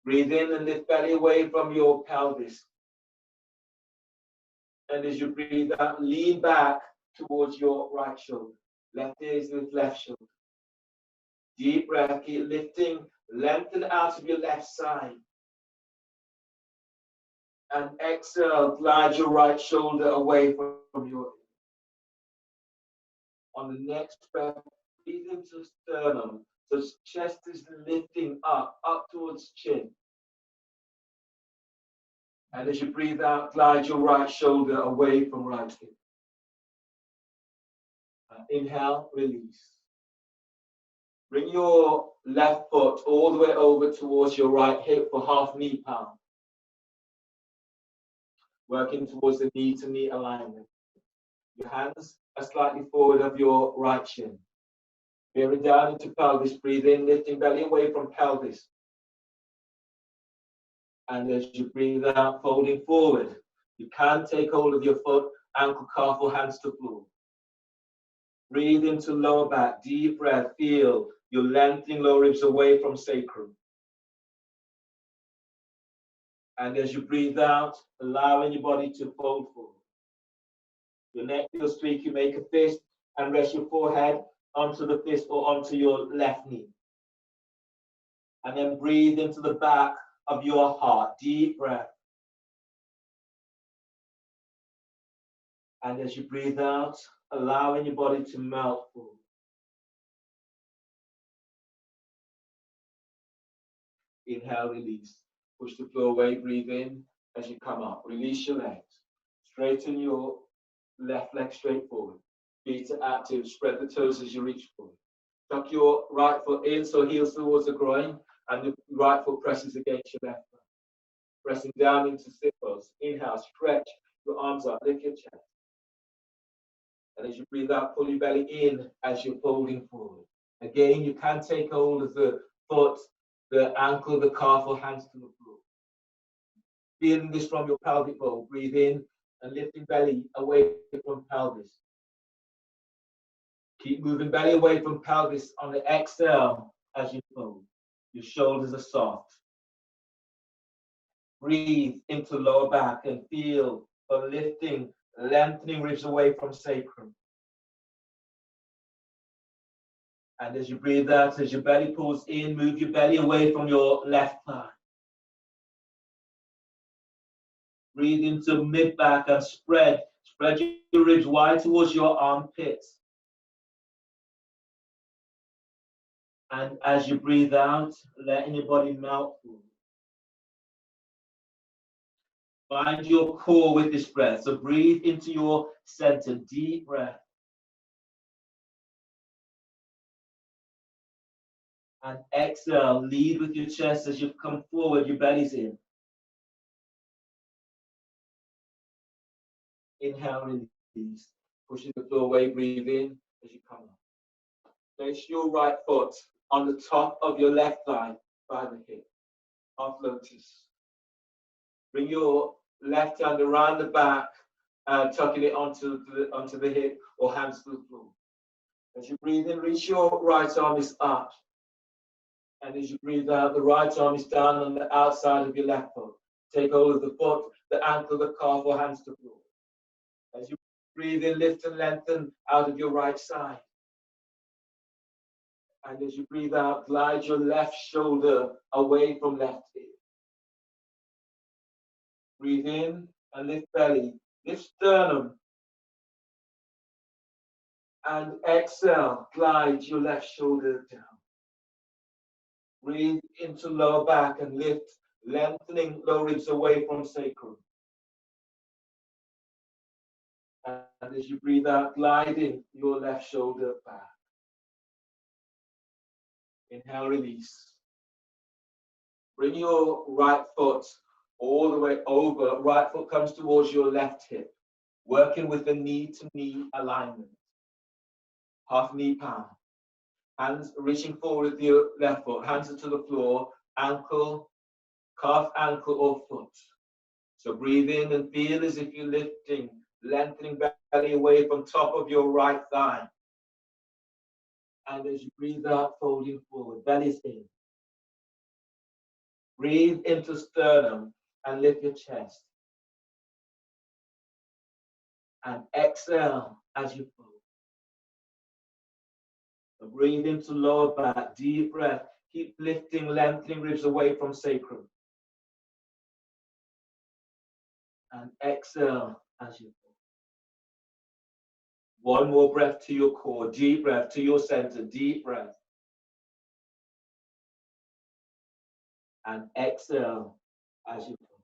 Breathe in and lift belly away from your pelvis. And as you breathe out, lean back towards your right shoulder. Left gaze with left shoulder. Deep breath, keep lifting, lengthen out of your left side. And exhale, glide your right shoulder away from your. On the next breath, breathe into sternum. So chest is lifting up towards chin. And as you breathe out, glide your right shoulder away from right hip. Inhale, release. Bring your left foot all the way over towards your right hip for half knee palm. Working towards the knee to knee alignment. Your hands are slightly forward of your right shin. Bearing down into pelvis, breathe in, lifting belly away from pelvis. And as you breathe out, folding forward, you can take hold of your foot, ankle, calf, or hands to floor. Breathe into lower back, deep breath, feel your lengthening lower ribs away from sacrum. And as you breathe out, allowing your body to fold forward. Your neck feels tweak, you make a fist and rest your forehead onto the fist or onto your left knee. And then breathe into the back of your heart, deep breath. And as you breathe out, allowing your body to melt forward. Inhale, release. Push the floor away, breathe in as you come up. Release your legs. Straighten your left leg straight forward. Feet are active. Spread the toes as you reach forward. Tuck your right foot in, so heels towards the groin, and the right foot presses against your left foot. Pressing down into sit pose. Inhale, stretch your arms up, lift your chest. And as you breathe out, pull your belly in as you're folding forward. Again, you can take hold of the foot, the ankle, the calf, or hands to the floor. Feeling this from your pelvic bowl. Breathe in and lifting belly away from pelvis. Keep moving belly away from pelvis on the exhale as you fold. Your shoulders are soft. Breathe into lower back and feel the lifting, lengthening ribs away from sacrum. And as you breathe out, as your belly pulls in, move your belly away from your left thigh. Breathe into mid-back and spread your ribs wide towards your armpits. And as you breathe out, letting your body melt forward. Find your core with this breath. So breathe into your center, deep breath. And exhale, lead with your chest as you come forward, your belly's in. Inhale, release. Pushing the floor away, breathe in as you come up. Place your right foot on the top of your left thigh by the hip. Half lotus. Bring your left hand around the back, tucking it onto the hip or hands to the floor. As you breathe in, reach your right arm is up. And as you breathe out, the right arm is down on the outside of your left foot. Take hold of the foot, the ankle, the calf, or hands to the floor. As you breathe in, lift and lengthen out of your right side. And as you breathe out, glide your left shoulder away from left hip. Breathe in and lift belly, lift sternum. And exhale, glide your left shoulder down. Breathe into lower back and lift, lengthening lower ribs away from sacrum. And as you breathe out, gliding your left shoulder back. Inhale, release. Bring your right foot all the way over. Right foot comes towards your left hip, working with the knee-to-knee alignment. Half knee palm. Hands reaching forward with your left foot. Hands are to the floor. Ankle, calf, ankle, or foot. So breathe in and feel as if you're lifting, lengthening belly away from top of your right thigh. And as you breathe out, folding forward, belly's in. Breathe into sternum and lift your chest. And exhale as you fold. So breathe into lower back, deep breath. Keep lifting, lengthening ribs away from sacrum. And exhale as you fold. One more breath to your core, deep breath to your center, deep breath. And exhale as you fold.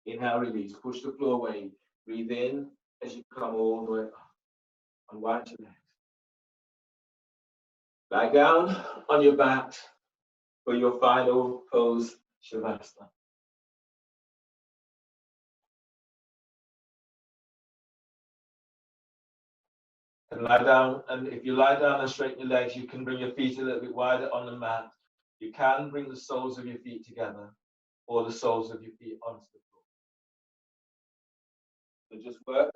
Inhale, release, push the floor away. Breathe in as you come all the way up. Unwind your legs. Lie down on your back for your final pose, Shavasana. And lie down, and if you lie down and straighten your legs, you can bring your feet a little bit wider on the mat. You can bring the soles of your feet together or the soles of your feet onto the floor. So just work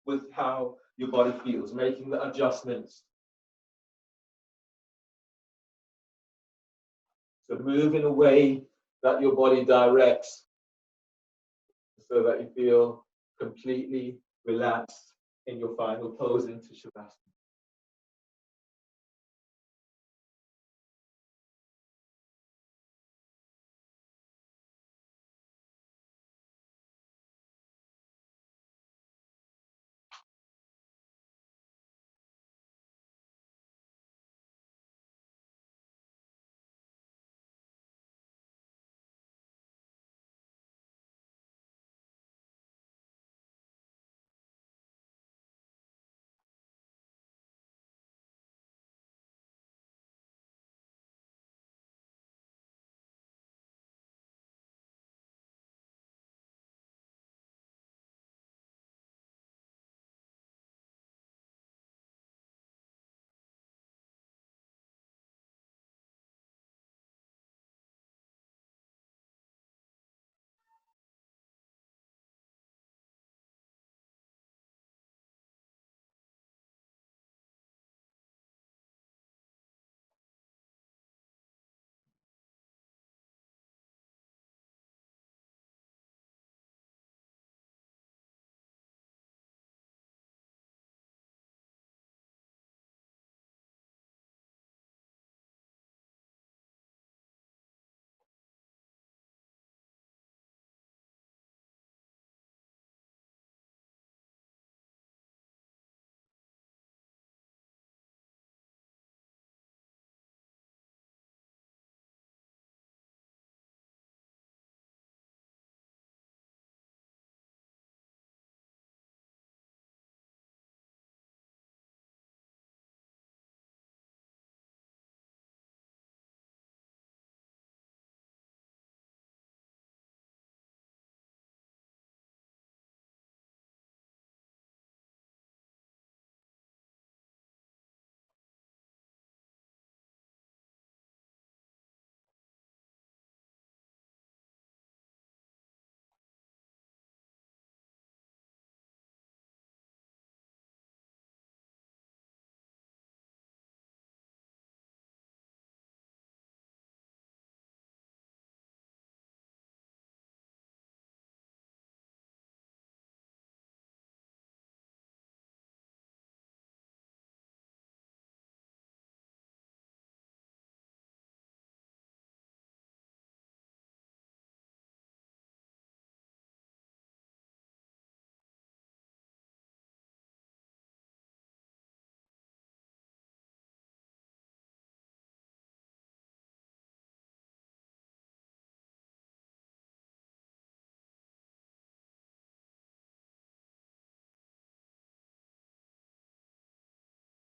with how your body feels, making the adjustments. So move in a way that your body directs so that you feel completely relaxed in your final pose into Shavasana.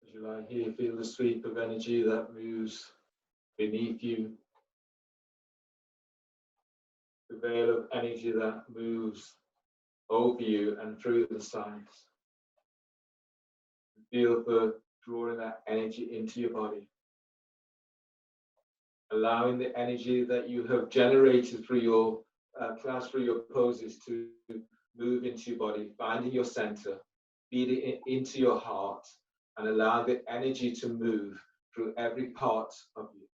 As you lie here, feel the sweep of energy that moves beneath you, the veil of energy that moves over you and through the sides. Feel for drawing that energy into your body, allowing the energy that you have generated through your class, through your poses, to move into your body, finding your center, feeding it into your heart, and allow the energy to move through every part of you.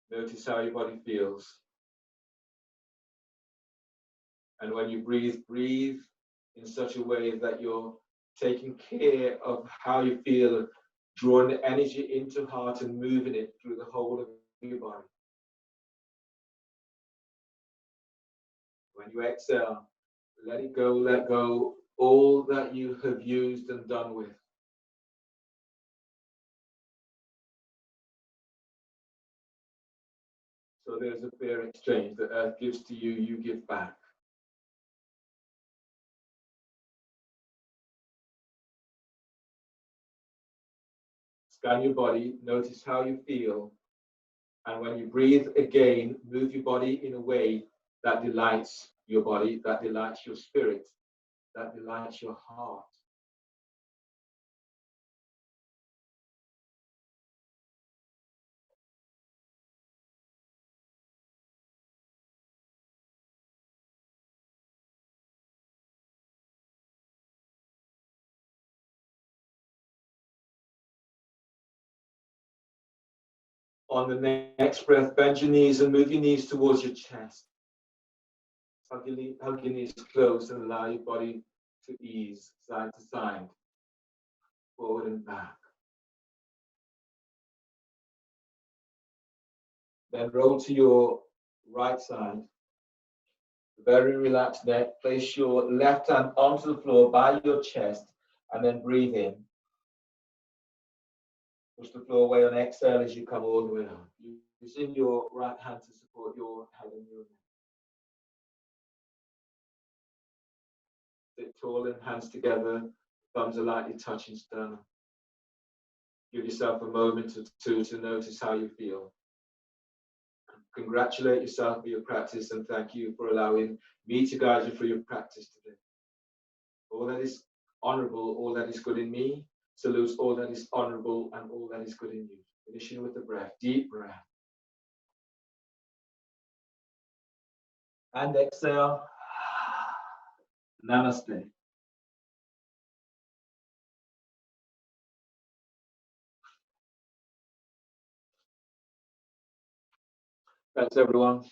Notice how your body feels. And when you breathe, breathe in such a way that you're taking care of how you feel, drawing the energy into the heart and moving it through the whole of your body. When you exhale, let it go, let go all that you have used and done with. So there's a fair exchange. The earth gives to you, you give back. Scan your body, notice how you feel. And when you breathe again, move your body in a way that delights your body, that delights your spirit, that delights your heart. On the next breath, bend your knees and move your knees towards your chest. Hug your knees close and allow your body to ease side to side, forward and back. Then roll to your right side. Very relaxed neck. Place your left hand onto the floor by your chest and then breathe in. Push the floor away on exhale as you come all the way out. Using your right hand to support your head and your neck. Sit tall and hands together, thumbs are lightly touching sternum. Give yourself a moment or two to notice how you feel. Congratulate yourself for your practice and thank you for allowing me to guide you through your practice today. All that is honorable, all that is good in me, salutes all that is honorable and all that is good in you. Finishing with the breath, deep breath. And exhale. Namaste. Thanks, everyone.